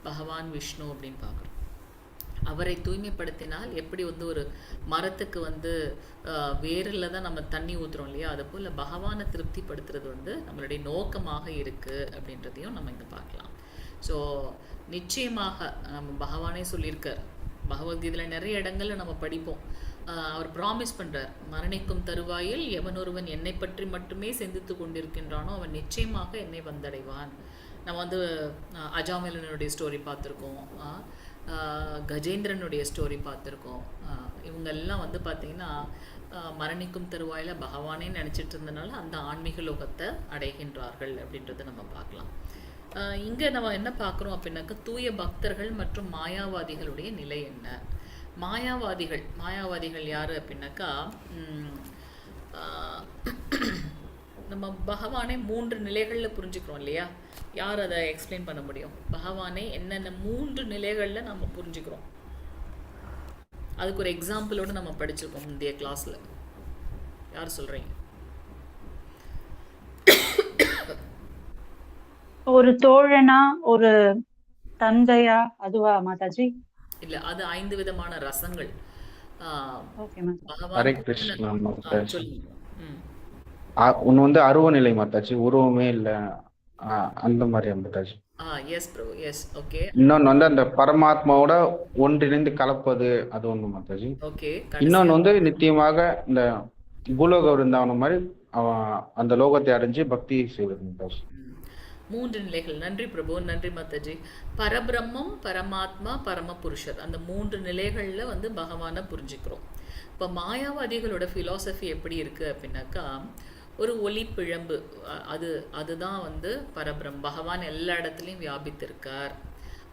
பகவான் விஷ்ணு அப்படின்னு பார்க்குறோம். அவரை தூய்மைப்படுத்தினால் எப்படி வந்து ஒரு மரத்துக்கு வந்து வேரில் தான் நம்ம தண்ணி ஊற்றுறோம் இல்லையா, அது போல் பகவானை திருப்திப்படுத்துறது வந்து நம்மளுடைய நோக்கமாக இருக்குது அப்படின்றதையும் நம்ம இங்கே பார்க்கலாம். ஸோ நிச்சயமாக நம்ம பகவானே சொல்லியிருக்கார், பகவத்கீதையில் நிறைய இடங்களில் நம்ம படிப்போம். அவர் ப்ராமிஸ் பண்ணுறார், மரணிக்கும் தருவாயில் எவனொருவன் என்னை பற்றி மட்டுமே சிந்தித்து கொண்டிருக்கின்றானோ அவன் நிச்சயமாக என்னை வந்தடைவான். நம்ம வந்து அஜாமிலனுடைய ஸ்டோரி பார்த்துருக்கோம், கஜேந்திரனுடைய ஸ்டோரி பார்த்துருக்கோம். இவங்கெல்லாம் வந்து பார்த்திங்கன்னா மரணிக்கும் தருவாயில் பகவானே நினச்சிட்டு இருந்தனால அந்த ஆன்மீக லோகத்தை அடைகின்றார்கள் அப்படின்றத நம்ம பார்க்கலாம். இங்கே நம்ம என்ன பார்க்குறோம் அப்படின்னாக்கா, தூய பக்தர்கள் மற்றும் மாயாவாதிகளுடைய நிலை என்ன. மாயாவாதிகள் யார் அப்படின்னாக்கா, நம்ம பகவானை 3 நிலைகளில் புரிஞ்சுக்கிறோம் இல்லையா. யார் அதை எக்ஸ்பிளைன் பண்ண முடியும், பகவானை என்னென்ன 3 நிலைகளில் நம்ம புரிஞ்சுக்கிறோம்? அதுக்கு ஒரு எக்ஸாம்பிளோடு நம்ம படிச்சிருக்கோம் முந்தைய கிளாஸில். யார் சொல்கிறீங்க? ஒரு தோழனா, ஒரு தந்தையா, அதுவா மாதாஜி? இல்ல, அது 5 விதமான ரசங்கள். ஹரே கிருஷ்ணா மாதாஜி. ஒன்று வந்து அருவ நிலை மாதாஜி, உருவமே இல்லை அந்த மாதிரி மாதாஜி. Yes bro, yes, okay. இன்னொன்று வந்து அந்த பரமாத்மாவோட ஒன்றிணைந்து கலப்பது, அது ஒன்று மாதாஜி. ஓகே. இன்னொன்று வந்து நிச்சயமாக இந்த பூலோக விருந்தாவனம் மாதிரி அந்த லோகத்தை அடைஞ்சு பக்தி செய்வது மாதாஜி. 3 நிலைகள். நன்றி பிரபு, நன்றி மாதாஜி. பரபிரம்மம், பரமாத்மா, பரமபுருஷர், அந்த 3 நிலைகளில் வந்து பகவானை புரிஞ்சுக்கிறோம். இப்போ மாயாவாதிகளோட ஃபிலாசபி எப்படி இருக்குது அப்படின்னாக்கா, ஒரு ஒளி பிழம்பு, அதுதான் வந்து பரபிரம். பகவான் எல்லா இடத்துலையும் வியாபித்திருக்கார்,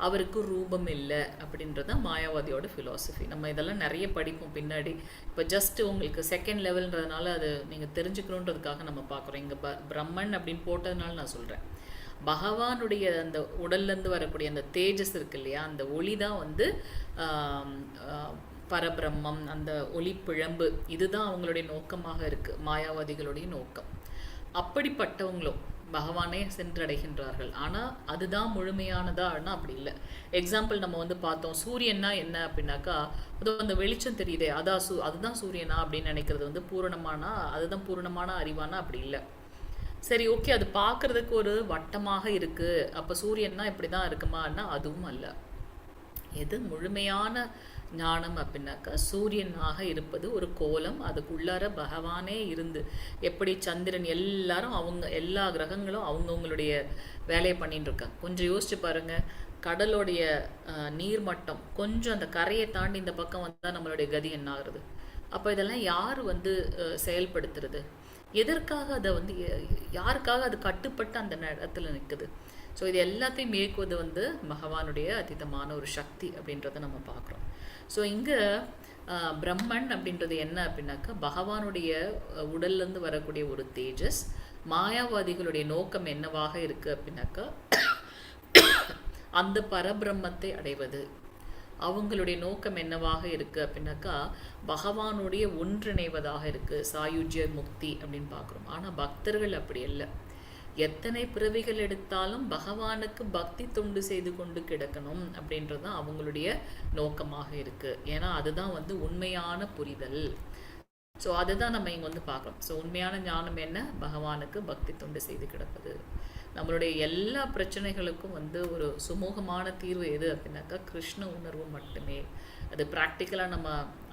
அவருக்கு ரூபம் இல்லை அப்படின்றது தான் மாயாவாதியோட ஃபிலாசபி. நம்ம இதெல்லாம் நிறைய படிப்போம் பின்னாடி. இப்போ ஜஸ்ட் உங்களுக்கு செகண்ட் லெவல்ன்றதுனால அது நீங்கள் தெரிஞ்சுக்கணுன்றதுக்காக நம்ம பார்க்குறோம். இங்கே பிரம்மன் அப்படின்னு போட்டதுனால நான் சொல்கிறேன், பகவானுடைய அந்த உடல்லேருந்து வரக்கூடிய அந்த தேஜஸ் இருக்கு இல்லையா, அந்த ஒளி தான் வந்து பரபிரம்மம், அந்த ஒளி பிழம்பு. இதுதான் அவங்களுடைய நோக்கமாக இருக்குது, மாயாவாதிகளுடைய நோக்கம். அப்படிப்பட்டவங்களும் பகவானே சென்றடைகின்றார்கள். ஆனால் அதுதான் முழுமையானதான்னா அப்படி இல்லை. எக்ஸாம்பிள் நம்ம வந்து பார்த்தோம், சூரியன்னா என்ன அப்படின்னாக்கா, அது அந்த வெளிச்சம் தெரியுதே அதுதான் சூரியனா அப்படின்னு நினைக்கிறது வந்து பூரணமானா, அதுதான் பூரணமான அறிவானா அப்படி இல்லை. சரி, ஓகே, அது பார்க்கறதுக்கு ஒரு வட்டமாக இருக்கு, அப்போ சூரியன்னா இப்படி தான் இருக்குமான்னா அதுவும் அல்ல. எது முழுமையான ஞானம் அப்படின்னாக்கா, சூரியனாக இருப்பது ஒரு கோலம், அதுக்குள்ளார பகவானே இருந்து, எப்படி சந்திரன் எல்லாரும் எல்லா கிரகங்களும் அவங்கவுங்களுடைய வேலையை பண்ணிட்டு இருக்காங்க. கொஞ்சம் யோசிச்சு பாருங்க, கடலோடைய நீர்மட்டம் கொஞ்சம் அந்த கரையை தாண்டி இந்த பக்கம் வந்தால் நம்மளுடைய கதி என்ன ஆகுறது? அப்போ இதெல்லாம் யார் வந்து செயல்படுத்துறது? எதற்காக அதை வந்து யாருக்காக அது கட்டுப்பட்டு அந்த இடத்துல நிற்குது? ஸோ இது எல்லாத்தையும் மேற்குவது வந்து பகவானுடைய அதீதமான ஒரு சக்தி அப்படின்றத நம்ம பார்க்குறோம். ஸோ இங்கே பிரம்மன் அப்படின்றது என்ன அப்படின்னாக்கா, பகவானுடைய உடல்லேருந்து வரக்கூடிய ஒரு தேஜஸ். மாயாவாதிகளுடைய நோக்கம் என்னவாக இருக்குது அப்படின்னாக்கா, அந்த பரபிரம்மத்தை அடைவது. அவங்களுடைய நோக்கம் என்னவாக இருக்குது அப்படின்னாக்கா, பகவானுடைய ஒன்றிணைவதாக இருக்குது, சாயுஜ்ய முக்தி அப்படின்னு பார்க்குறோம். ஆனால் பக்தர்கள் அப்படி இல்லை. எத்தனை பிறவிகள் எடுத்தாலும் பகவானுக்கு பக்தி தொண்டு செய்து கொண்டு கிடக்கணும் அப்படின்றது தான் அவங்களுடைய நோக்கமாக இருக்குது. ஏன்னா அதுதான் வந்து உண்மையான புரிதல். ஸோ அதுதான் நம்ம இங்கே வந்து பார்க்குறோம். ஸோ உண்மையான ஞானம் என்ன? பகவானுக்கு பக்தி தொண்டு செய்து கிடப்பது. நம்மளுடைய எல்லா பிரச்சனைகளுக்கும் வந்து ஒரு சுமூகமான தீர்வு எது அப்படின்னாக்கா, கிருஷ்ண உணர்வு மட்டுமே. அது ப்ராக்டிக்கலாக நம்ம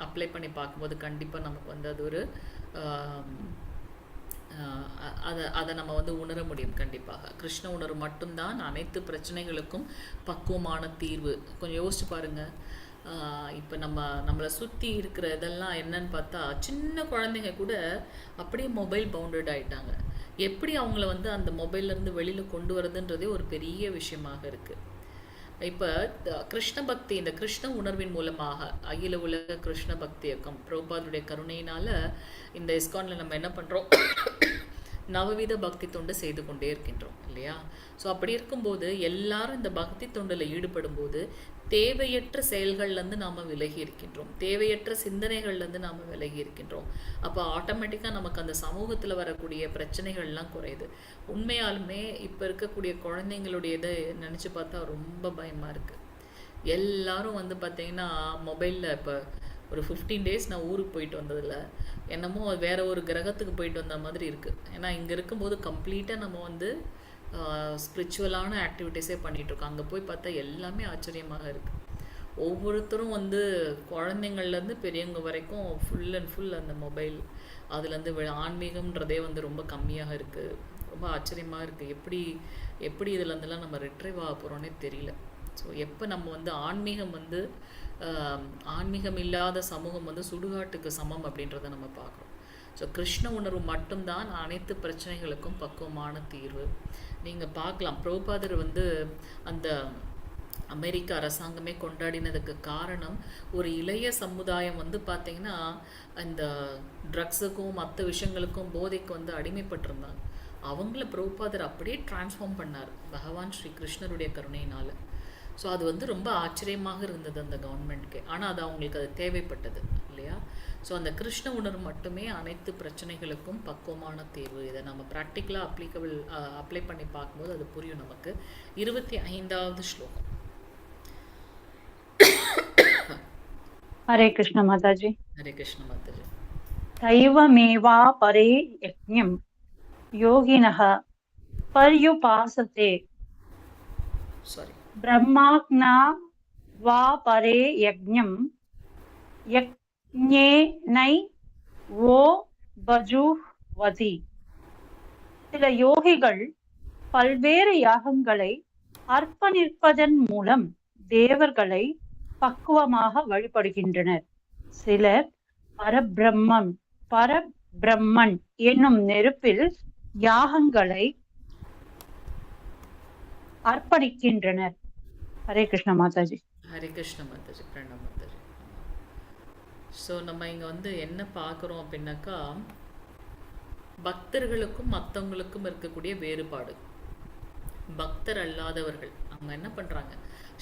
அப்ளை பண்ணி பார்க்கும்போது கண்டிப்பாக நமக்கு வந்து அது ஒரு அதை நம்ம வந்து உணர முடியும். கண்டிப்பாக கிருஷ்ண உணர்வு மட்டும்தான் அனைத்து பிரச்சனைகளுக்கும் பக்குவமான தீர்வு. கொஞ்சம் யோசிச்சு பாருங்கள். இப்போ நம்மளை சுற்றி இருக்கிற இதெல்லாம் என்னன்னு பார்த்தா, சின்ன குழந்தைங்க கூட அப்படியே மொபைல் பவுண்டட் ஆகிட்டாங்க. எப்படி அவங்கள வந்து அந்த மொபைல்லேருந்து வெளியில் கொண்டு வரதுன்றதே ஒரு பெரிய விஷயமாக இருக்குது. இப்போ கிருஷ்ண பக்தி, இந்த கிருஷ்ண உணர்வின் மூலமாக அகில உலக கிருஷ்ண பக்தி இயக்கம் பிரபுபாதுடைய கருணையினால் இந்த இஸ்கானில் நம்ம என்ன பண்ணுறோம், நவவித பக்தி தொண்டு செய்து கொண்டே இருக்கின்றோம் இல்லையா? ஸோ அப்படி இருக்கும்போது எல்லாரும் இந்த பக்தி தொண்டில் ஈடுபடும் போது தேவையற்ற செயல்கள்லேருந்து நாம் விலகி இருக்கின்றோம், தேவையற்ற சிந்தனைகள்லேருந்து நாம் விலகி இருக்கின்றோம். அப்போ ஆட்டோமேட்டிக்காக நமக்கு அந்த சமூகத்தில் வரக்கூடிய பிரச்சனைகள்லாம் குறையுது. உண்மையாலுமே இப்போ இருக்கக்கூடிய குழந்தைங்களுடையதை நினச்சி பார்த்தா ரொம்ப பயமாக இருக்குது. எல்லாரும் வந்து பார்த்திங்கன்னா மொபைலில் இப்போ ஒரு 15 days நான் ஊருக்கு போயிட்டு வந்ததில்ல, என்னமோ வேற ஒரு கிரகத்துக்கு போயிட்டு வந்த மாதிரி இருக்குது. ஏன்னா இங்கே இருக்கும்போது கம்ப்ளீட்டாக நம்ம வந்து ஸ்பிரிச்சுவலான ஆக்டிவிட்டீஸே பண்ணிகிட்ருக்கோம். அங்கே போய் பார்த்தா எல்லாமே ஆச்சரியமாக இருக்குது. ஒவ்வொருத்தரும் வந்து குழந்தைங்கள்லேருந்து பெரியவங்க வரைக்கும் ஃபுல் அண்ட் ஃபுல் அந்த மொபைல், அதுலேருந்து ஆன்மீகம்ன்றதே வந்து ரொம்ப கம்மியாக இருக்குது. ரொம்ப ஆச்சரியமாக இருக்குது. எப்படி இதுலேருந்துலாம் நம்ம ரிட்ரைவ் ஆக போகிறோன்னே தெரியல. ஸோ எப்போ நம்ம வந்து ஆன்மீகம் இல்லாத சமூகம் வந்து சுடுகாட்டுக்கு சமம் அப்படின்றத நம்ம பார்க்குறோம். ஸோ கிருஷ்ண உணர்வு மட்டும்தான் அனைத்து பிரச்சனைகளுக்கும் பக்குவமான தீர்வு. நீங்கள் பார்க்கலாம், பிரபுபாதர் வந்து அந்த அமெரிக்க அரசாங்கமே கொண்டாடினதுக்கு காரணம், ஒரு இளைய சமுதாயம் வந்து பார்த்திங்கன்னா இந்த ட்ரக்ஸுக்கும் மற்ற விஷயங்களுக்கும் போதைக்கு வந்து அடிமைப்பட்டிருந்தாங்க. அவங்கள பிரபுபாதர் அப்படியே டிரான்ஸ்ஃபார்ம் பண்ணார் பகவான் ஸ்ரீ கிருஷ்ணருடைய கருணையினால். ஸோ அது வந்து ரொம்ப ஆச்சரியமாக இருந்தது அந்த கவர்மெண்ட்க்கு. ஆனால் அது அவங்களுக்கு அது தேவைப்பட்டது இல்லையா? ஸோ அந்த கிருஷ்ண உணர்வு மட்டுமே அனைத்து பிரச்சனைகளுக்கும் பக்குவமான தீர்வு. இதை நம்ம ப்ராக்டிக்கலாக அப்ளை பண்ணி பார்க்கும்போது அது புரியும் நமக்கு. 25வது ஸ்லோகம். ஹரே கிருஷ்ண மாதாஜி. ஹரே கிருஷ்ண மாதாஜி. தைவமேவா பரே யஜ்ஞம் யோகினஹ பர்யுபாசதே பிரம்மாக்னா வா பரே யஜ்ஞம் யக்ஞேனை ஓ பஜுவதி. சில யோகிகள் பல்வேறு யாகங்களை அர்ப்பணிப்பதன் மூலம் தேவர்களை பக்குவமாக வழிபடுகின்றனர். சிலர் பரபிரம்மன் என்னும் நெருப்பில் யாகங்களை அர்ப்பணிக்கின்றனர். ஹரே கிருஷ்ண மாதாஜி. ஹரே கிருஷ்ண மாதாஜி. பிரணாம் மாதாஜி. ஸோ நம்ம இங்கே வந்து என்ன பார்க்குறோம் அப்படின்னாக்கா, பக்தர்களுக்கும் மற்றவங்களுக்கும் இருக்கக்கூடிய வேறுபாடு. பக்தர் அல்லாதவர்கள் அவங்க என்ன பண்ணுறாங்க,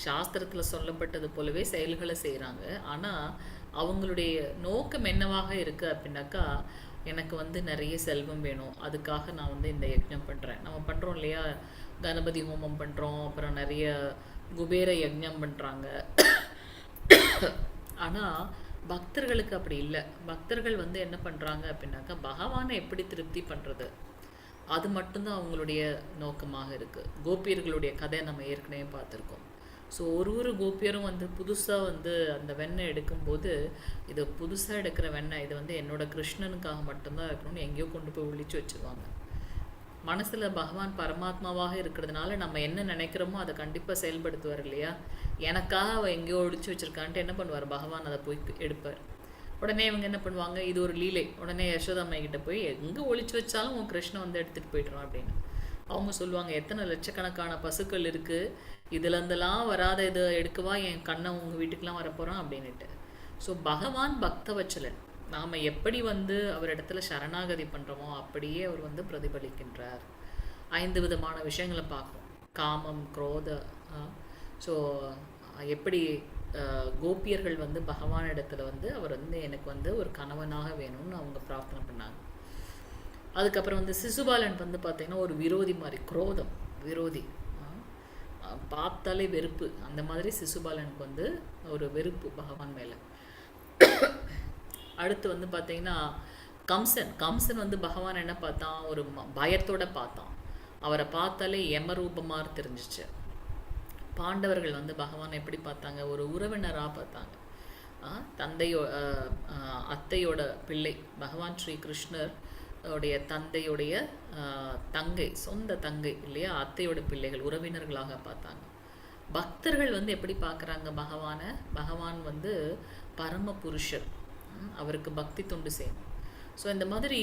சாஸ்திரத்தில் சொல்லப்பட்டது போலவே செயல்களை செய்கிறாங்க. ஆனால் அவங்களுடைய நோக்கம் என்னவாக இருக்குது அப்படின்னாக்கா, எனக்கு வந்து நிறைய செல்வம் வேணும், அதுக்காக நான் வந்து இந்த யஜ்ஞம் பண்ணுறேன். நம்ம பண்ணுறோம் இல்லையா, கணபதி ஹோமம் பண்ணுறோம், அப்புறம் நிறைய குபேர யஜ்ஞம் பண்ணுறாங்க. ஆனால் பக்தர்களுக்கு அப்படி இல்லை. பக்தர்கள் வந்து என்ன பண்ணுறாங்க அப்படின்னாக்கா, பகவானை எப்படி திருப்தி பண்ணுறது, அது மட்டும்தான் அவங்களுடைய நோக்கமாக இருக்குது. கோபியர்களுடைய கதை நம்ம ஏற்கனவே பார்த்துருக்கோம். ஸோ ஒரு கோபியரும் வந்து புதுசாக வந்து அந்த வெண்ணெய் எடுக்கும்போது, இது புதுசாக எடுக்கிற வெண்ணெய், இது வந்து என்னோட கிருஷ்ணனுக்காக மட்டும்தான் இருக்கணும்னு எங்கேயோ கொண்டு போய் ஒழிச்சு வச்சுருவாங்க. மனசில் பகவான் பரமாத்மாவாக இருக்கிறதுனால நம்ம என்ன நினைக்கிறோமோ அதை கண்டிப்பாக செயல்படுத்துவார் இல்லையா. எனக்காக அவள் எங்கேயோ ஒழிச்சு வச்சுருக்கான்ட்டு என்ன பண்ணுவார், பகவான் அதை போய் எடுப்பார். உடனே இவங்க என்ன பண்ணுவாங்க, இது ஒரு லீலை, உடனே யசோதாம்மை கிட்ட போய் எங்கே ஒழிச்சு வச்சாலும் உன் கிருஷ்ணன் வந்து எடுத்துகிட்டு போய்ட்றான் அப்படின்னு. அவங்க சொல்லுவாங்க, எத்தனை லட்சக்கணக்கான பசுக்கள் இருக்குது, இதுலேருந்தெல்லாம் வராத இது எடுக்கவா என் கண்ணை உங்கள் வீட்டுக்கெலாம் வரப்போகிறான் அப்படின்ட்டு. ஸோ பகவான் பக்தவச்சலன். நாம் எப்படி வந்து அவரிடத்துல சரணாகதி பண்ணுறோமோ அப்படியே அவர் வந்து பிரதிபலிக்கின்றார். 5 விதமான விஷயங்களை பார்க்குறோம். காமம், குரோத. ஸோ எப்படி கோபியர்கள் வந்து பகவான் இடத்துல வந்து அவர் வந்து எனக்கு வந்து ஒரு கணவனாக வேணும்னு அவங்க பிரார்த்தனை பண்ணாங்க. அதுக்கப்புறம் வந்து சிசுபாலன் வந்து பார்த்திங்கன்னா ஒரு விரோதி மாதிரி, குரோதம், விரோதி, பார்த்தாலே வெறுப்பு. அந்த மாதிரி சிசுபாலனுக்கு வந்து ஒரு வெறுப்பு பகவான் மேலே. அடுத்து வந்து பார்த்திங்கன்னா கம்சன் வந்து பகவான் என்ன பார்த்தான், ஒரு பயத்தோடு பார்த்தான். அவரை பார்த்தாலே யமரூபமாக தெரிஞ்சிச்சு. பாண்டவர்கள் வந்து பகவான் எப்படி பார்த்தாங்க, ஒரு உறவினராக பார்த்தாங்க. அத்தையோட பிள்ளை பகவான் ஸ்ரீ கிருஷ்ணர் உடைய தந்தையுடைய தங்கை, சொந்த தங்கை இல்லையா, அத்தையோட பிள்ளைகள், உறவினர்களாக பார்த்தாங்க. பக்தர்கள் வந்து எப்படி பார்க்குறாங்க பகவானை, பகவான் வந்து பரம புருஷர், அவருக்கு பக்தி தொண்டு செய்யணும். ஸோ இந்த மாதிரி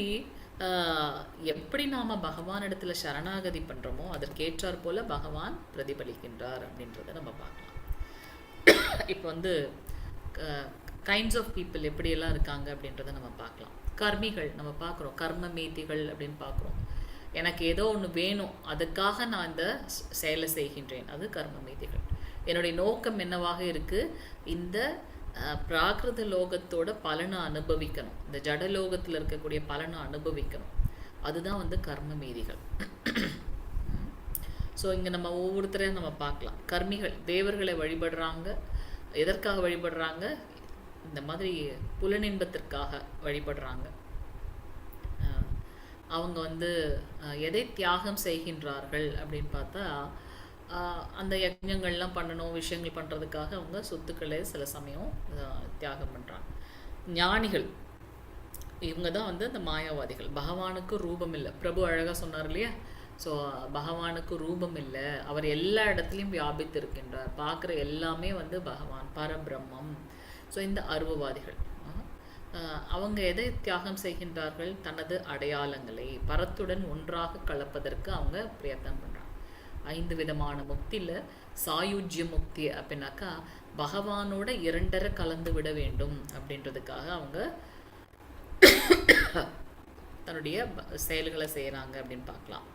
எப்படி நாம் பகவானிடத்தில் சரணாகதி பண்ணுறோமோ அதற்கேற்றார் போல் பகவான் பிரதிபலிக்கின்றார் அப்படின்றத நம்ம பார்க்கலாம். இப்போ வந்து கைண்ட்ஸ் ஆஃப் பீப்புள் எப்படியெல்லாம் இருக்காங்க அப்படின்றத நம்ம பார்க்கலாம். கர்மிகள் நம்ம பார்க்குறோம், கர்ம மேதிகள் அப்படின்னு பார்க்குறோம். எனக்கு ஏதோ ஒன்று வேணும், அதுக்காக நான் இந்த செயலை செய்கின்றேன், அது கர்ம மேதிகள். என்னுடைய நோக்கம் என்னவாக இருக்குது, இந்த பிராகிருத லோகத்தோட பலனை அனுபவிக்கணும், இந்த ஜடலோகத்தில் இருக்கக்கூடிய பலனை அனுபவிக்கணும், அதுதான் வந்து கர்ம மீதிகள். ஸோ இங்கே நம்ம ஒவ்வொருத்தரையும் நம்ம பார்க்கலாம். கர்மிகள் தேவர்களை வழிபடுறாங்க. எதற்காக வழிபடுறாங்க, இந்த மாதிரி புலனின்பத்திற்காக வழிபடுறாங்க. அவங்க வந்து எதை தியாகம் செய்கின்றார்கள் அப்படின்னு பார்த்தா, அந்த யஜ்ஞங்கள்லாம் பண்ணணும், விஷயங்கள் பண்ணுறதுக்காக அவங்க சொத்துக்களை சில சமயம் தியாகம் பண்ணுறாங்க. ஞானிகள் இவங்க தான் வந்து அந்த மாயாவாதிகள். பகவானுக்கு ரூபம் இல்லை, பிரபு அழகாக சொன்னார் இல்லையா. ஸோ பகவானுக்கு ரூபம் இல்லை, அவர் எல்லா இடத்துலையும் வியாபித்து இருக்கின்றார், பார்க்குற எல்லாமே வந்து பகவான் பரபிரம்மம். ஸோ இந்த அருவவாதிகள் அவங்க எதை தியாகம் செய்கின்றார்கள், தனது அடையாளங்களை பரத்துடன் ஒன்றாக கலப்பதற்கு அவங்க பிரயத்தனம் பண்ணுறாங்க. 5 விதமான முக்தியில் சாயுஜ்ய முக்தி அப்படின்னாக்கா பகவானோட 2 கலந்து விட வேண்டும் அப்படின்றதுக்காக அவங்க தன்னுடைய செயல்களை செய்கிறாங்க அப்படின்னு பார்க்கலாம்.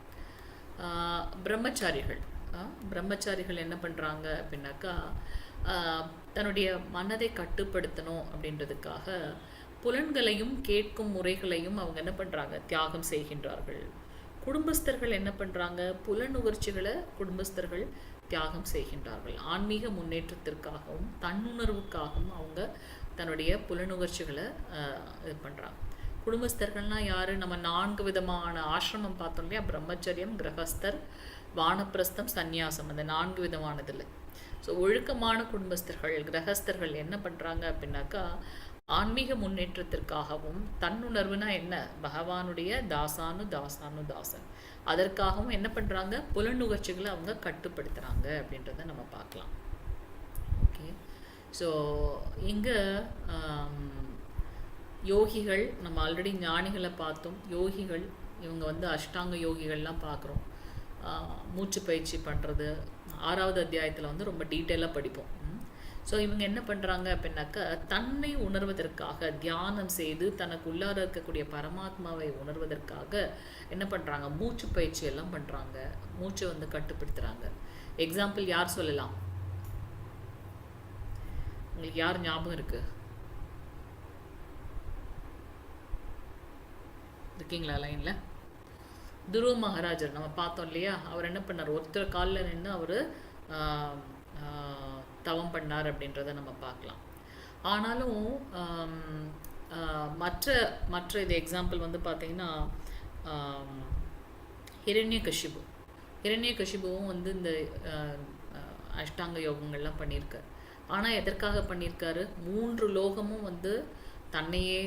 பிரம்மச்சாரிகள் என்ன பண்ணுறாங்க அப்படின்னாக்கா, தன்னுடைய மனதை கட்டுப்படுத்தணும் அப்படின்றதுக்காக புலன்களையும் கேட்கும் முறைகளையும் அவங்க என்ன பண்ணுறாங்க, தியாகம் செய்கின்றார்கள். குடும்பஸ்தர்கள் என்ன பண்ணுறாங்க, புலனுணர்ச்சிகளை குடும்பஸ்தர்கள் தியாகம் செய்கின்றார்கள். ஆன்மீக முன்னேற்றத்திற்காகவும் தன்னுணர்வுக்காகவும் அவங்க தன்னுடைய புலனுணர்ச்சிகளை இது பண்ணுறாங்க. குடும்பஸ்தர்கள்னால் யார், நம்ம 4 விதமான ஆசிரமம் பார்த்தோம் இல்லையா, பிரம்மச்சரியம், கிரகஸ்தர், வானப்பிரஸ்தம், சந்நியாசம், அந்த 4 விதமானதில். ஸோ ஒழுக்கமான குடும்பஸ்தர்கள், கிரகஸ்தர்கள் என்ன பண்ணுறாங்க அப்படின்னாக்கா, ஆன்மீக முன்னேற்றத்திற்காகவும் தன்னுணர்வுனா என்ன, பகவானுடைய தாசன், அதற்காகவும் என்ன பண்ணுறாங்க, புலனுணர்ச்சிகளை அவங்க கட்டுப்படுத்துகிறாங்க அப்படின்றத நம்ம பார்க்கலாம். ஓகே, ஸோ இங்கே யோகிகள், நம்ம ஆல்ரெடி ஞானிகளை பார்த்தோம். யோகிகள் இவங்க வந்து அஷ்டாங்க யோகிகள்லாம் பார்க்குறோம். மூச்சு பயிற்சி பண்ணுறது 6வது அத்தியாயத்தில் வந்து ரொம்ப டீட்டெயிலாக படிப்போம். ஸோ இவங்க என்ன பண்ணுறாங்க அப்படின்னாக்கா, தன்னை உணர்வதற்காக தியானம் செய்து தனக்கு உள்ளார இருக்கக்கூடிய பரமாத்மாவை உணர்வதற்காக என்ன பண்ணுறாங்க, மூச்சு பயிற்சி எல்லாம் பண்ணுறாங்க, மூச்சை வந்து கட்டுப்படுத்துகிறாங்க. எக்ஸாம்பிள் யார் சொல்லலாம், உங்களுக்கு யார் ஞாபகம் இருக்குது? இருக்கீங்களா லைன்ல? துருவ மகாராஜர் நம்ம பார்த்தோம் இல்லையா? அவர் என்ன பண்ணார்? ஒருத்தர் காலில் நின்று அவர் தவம் பண்ணார் அப்படின்றத நம்ம பார்க்கலாம். ஆனாலும் மற்ற மற்ற இது எக்ஸாம்பிள் வந்து பார்த்தீங்கன்னா ஹிரண்யகசிபுவும் வந்து இந்த அஷ்டாங்க யோகங்கள்லாம் பண்ணியிருக்கார். ஆனால் எதற்காக பண்ணியிருக்காரு? 3 லோகமும் வந்து தன்னையே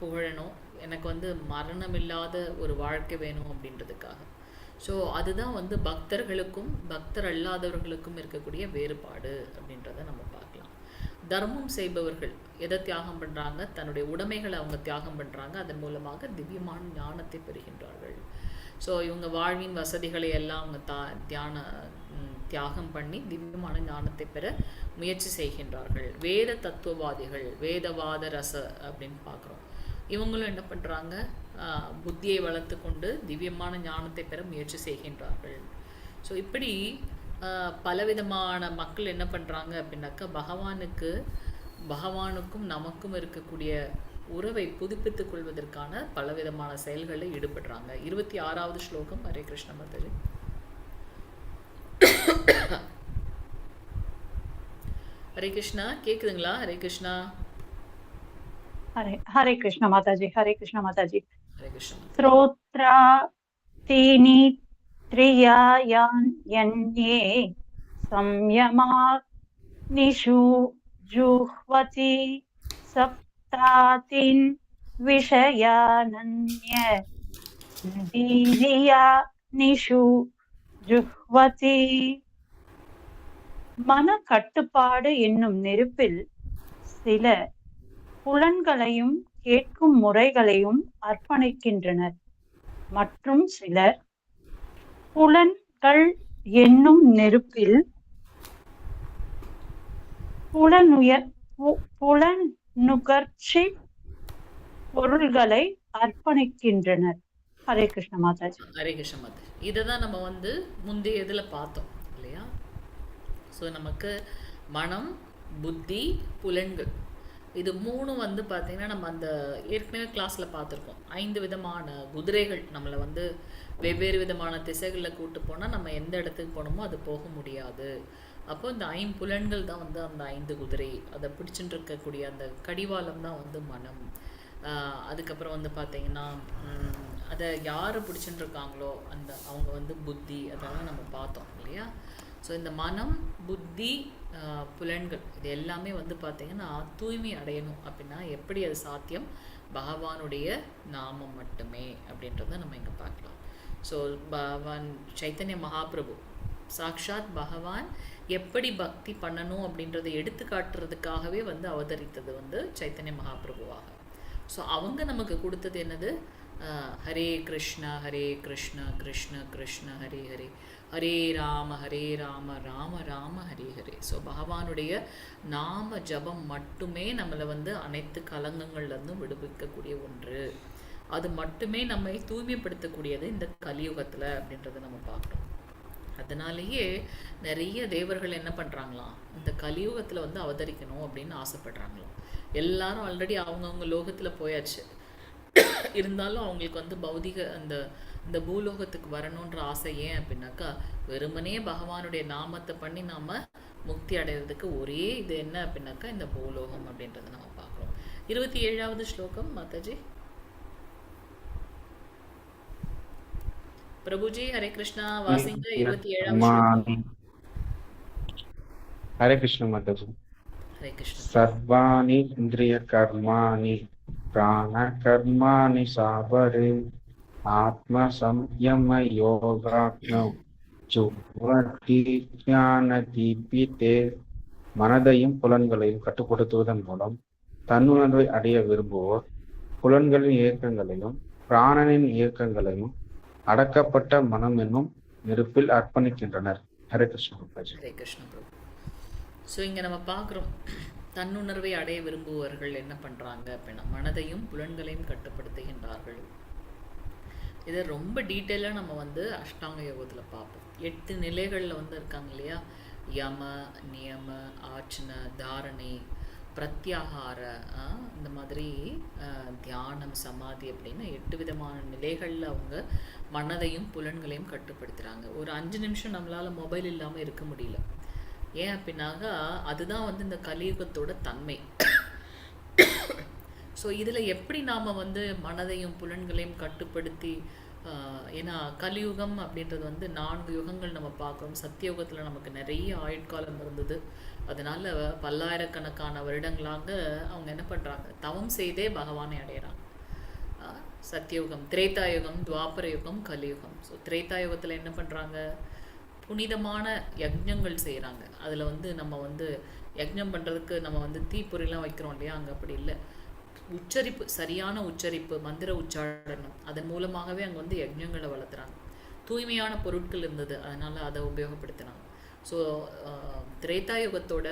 புகழணும், எனக்கு வந்து மரணம் இல்லாத ஒரு வாழ்க்கை வேணும் அப்படின்றதுக்காக. ஸோ அதுதான் வந்து பக்தர்களுக்கும் பக்தர் அல்லாதவர்களுக்கும் இருக்கக்கூடிய வேறுபாடு அப்படின்றத நம்ம பார்க்கலாம். தர்மம் செய்பவர்கள் எதை தியாகம் பண்ணுறாங்க? தன்னுடைய உடைமைகளை அவங்க தியாகம் பண்ணுறாங்க. அதன் மூலமாக திவ்யமான ஞானத்தை பெறுகின்றார்கள். ஸோ இவங்க வாழ்வின் வசதிகளை எல்லாம் அவங்க தியாகம் பண்ணி திவ்யமான ஞானத்தை பெற முயற்சி செய்கின்றார்கள். வேத தத்துவவாதிகள், வேதவாத ரச அப்படின்னு பார்க்குறோம். இவங்களும் என்ன பண்ணுறாங்க? புத்தியை வளர்த்து கொண்டு திவ்யமான ஞானத்தை பெற முயற்சி செய்கின்றார்கள். ஸோ இப்படி பலவிதமான மக்கள் என்ன பண்ணுறாங்க அப்படின்னாக்கா பகவானுக்கும் நமக்கும் இருக்கக்கூடிய உறவை புதுப்பித்துக் கொள்வதற்கான பலவிதமான செயல்களில் ஈடுபடுறாங்க. 26வது ஸ்லோகம். ஹரே கிருஷ்ண மாதாஜி. ஹரே கிருஷ்ணா, கேக்குதுங்களா? ஹரே கிருஷ்ணா. हरे कृष्ण माताजी, हरे कृष्ण माताजी. ஹரே கிருஷ்ணா. श्रोत्रा तीनि त्रियायान्ये संयमाग्निषु जुह्वति सप्तातिन् விஷயானன்ய நிஷு ஜுஹ்வதி. மன கட்டுப்பாடு என்னும் நெருப்பில் சில புலன்களையும் கேட்கும் முறைகளையும் அர்ப்பணிக்கின்றனர். மற்றும் சிலர் புலன்கள் என்னும் நெருப்பில் புலனுகர்ச்சி பொருள்களை அர்ப்பணிக்கின்றனர். ஹரே கிருஷ்ண மாதாஜி. ஹரே கிருஷ்ண மாதாஜி. இதை தான் நம்ம வந்து முந்தைய இதில் பார்த்தோம் இல்லையா? ஸோ நமக்கு மனம், புத்தி, புலன்கள் இது 3 வந்து பார்த்தீங்கன்னா நம்ம அந்த ஏற்கனவே கிளாஸில் பார்த்துருக்கோம். 5 விதமான குதிரைகள் நம்மளை வந்து வெவ்வேறு விதமான திசைகளில் கூட்டு போனால் நம்ம எந்த இடத்துக்கு போகணுமோ அது போக முடியாது. அப்போ இந்த 5 புலன்கள் தான் வந்து அந்த 5 குதிரை. அதை பிடிச்சுட்டு இருக்கக்கூடிய அந்த கடிவாளம் தான் வந்து மனம். அதுக்கப்புறம் வந்து பார்த்தீங்கன்னா அதை யார் பிடிச்சுட்டு இருக்காங்களோ அவங்க வந்து புத்தி. அதெல்லாம் நம்ம பார்த்தோம் இல்லையா? ஸோ இந்த மனம், புத்தி, புலன்கள் இது எல்லாமே வந்து பார்த்தீங்கன்னா தூய்மை அடையணும் அப்படின்னா எப்படி அது சாத்தியம்? பகவானுடைய நாமம் மட்டுமே அப்படின்றத நம்ம இங்கே பார்க்கலாம். ஸோ பகவான் சைத்தன்ய மகாபிரபு சாக்ஷாத் பகவான் எப்படி பக்தி பண்ணணும் அப்படின்றத எடுத்து காட்டுறதுக்காகவே வந்து அவதரித்தது வந்து சைத்தன்ய மகாபிரபுவாக. ஸோ அவங்க நமக்கு கொடுத்தது என்னது? ஹரே கிருஷ்ணா ஹரே கிருஷ்ணா கிருஷ்ண கிருஷ்ண ஹரே ஹரே, ஹரே ராம ராம ராம ஹரே ஹரே. ஸோ பகவானுடைய நாம ஜபம் மட்டுமே நம்மளை வந்து அனைத்து கலங்கங்கள்லேருந்தும் விடுவிக்கக்கூடிய ஒன்று. அது மட்டுமே நம்மை தூய்மைப்படுத்தக்கூடியது இந்த கலியுகத்தில் அப்படின்றத நம்ம பார்க்குறோம். அதனாலேயே நிறைய தேவர்கள் என்ன பண்ணுறாங்களாம்? இந்த கலியுகத்தில் வந்து அவதரிக்கணும் அப்படின்னு ஆசைப்படுறாங்களாம். எல்லாரும் ஆல்ரெடி அவங்கவுங்க லோகத்தில் போயாச்சு. இருந்தாலும் அவங்களுக்கு வந்து பௌதிக இந்த பூலோகத்துக்கு வரணுன்ற ஆசை. ஏன் அப்படின்னாக்கா வெறுமனே பகவானுடைய நாமத்தை பண்ணி நாம் முக்தி அடைகிறதுக்கு ஒரே இது என்ன அப்படின்னாக்கா இந்த பூலோகம் அப்படின்றத நம்ம பார்க்குறோம். 27வது ஸ்லோகம் மாதாஜி. பிரபுஜி ஹரே கிருஷ்ணா வாசிங்க. 27வது. ஹரே கிருஷ்ண மாதாஜி. ஹரே கிருஷ்ண. சர்வாணி இந்திரிய கர்மாணி பிராண கர்மாணி சாபரே ஆத்ம சம்யம யோகாக்னௌ ஜுஹ்வதி ஞான தீபிதே. மனதையும் புலன்களையும் கட்டுப்படுத்துவதன் மூலம் தன்னுணர்வை அடைய விரும்புவோர் புலன்களின் இயக்கங்களையும் பிராணனின் இயக்கங்களையும் அடக்கப்பட்ட மனம் என்னும் நெருப்பில் அர்ப்பணிக்கின்றனர். ஹரே கிருஷ்ண. ஹரே கிருஷ்ண பிரபு. ஸோ இங்கே நம்ம பார்க்குறோம், தன்னுணர்வை அடைய விரும்புவர்கள் என்ன பண்ணுறாங்க அப்படின்னா மனதையும் புலன்களையும் கட்டுப்படுத்துகின்றார்கள். இதை ரொம்ப டீட்டெயிலாக நம்ம வந்து அஷ்டாங்க யோகத்தில் பார்ப்போம். 8 நிலைகளில் வந்து இருக்காங்க இல்லையா? யம, நியம, ஆச்சன, தாரணை, பிரத்யாகார, இந்த மாதிரி தியானம், சமாதி அப்படின்னு 8 விதமான நிலைகளில் அவங்க மனதையும் புலன்களையும் கட்டுப்படுத்துகிறாங்க. ஒரு 5 நிமிஷம் நம்மளால் மொபைல் இல்லாமல் இருக்க முடியல. ஏன் அப்படின்னாக்கா அதுதான் வந்து இந்த கலியுகத்தோட தன்மை. ஸோ இதில் எப்படி நாம் வந்து மனதையும் புலன்களையும் கட்டுப்படுத்தி, ஏன்னா கலியுகம் அப்படின்றது வந்து 4 யுகங்கள் நம்ம பார்க்குறோம். சத்தியுகத்தில் நமக்கு நிறைய ஆயுட்காலம் இருந்தது. அதனால் பல்லாயிரக்கணக்கான வருடங்களாக அவங்க என்ன பண்ணுறாங்க, தவம் செய்தே பகவானை அடையிறாங்க. சத்தியுகம், திரேதாயுகம், துவாபர யுகம், கலியுகம். ஸோ திரேதாயுகத்தில் என்ன பண்ணுறாங்க, புனிதமான யஜ்ஞங்கள் செய்கிறாங்க. அதில் வந்து நம்ம வந்து யஜ்ஞம் பண்ணுறதுக்கு நம்ம வந்து தீப்பொறிலாம் வைக்கிறோம் இல்லையா, அங்கே அப்படி இல்லை. உச்சரிப்பு, சரியான உச்சரிப்பு, மந்திர உச்சாரணம், அதன் மூலமாகவே அங்கே வந்து யஜ்ஞங்களை வளர்த்துறாங்க. தூய்மையான பொருட்கள் இருந்தது, அதனால் அதை உபயோகப்படுத்தினாங்க. ஸோ திரேதாயுகத்தோட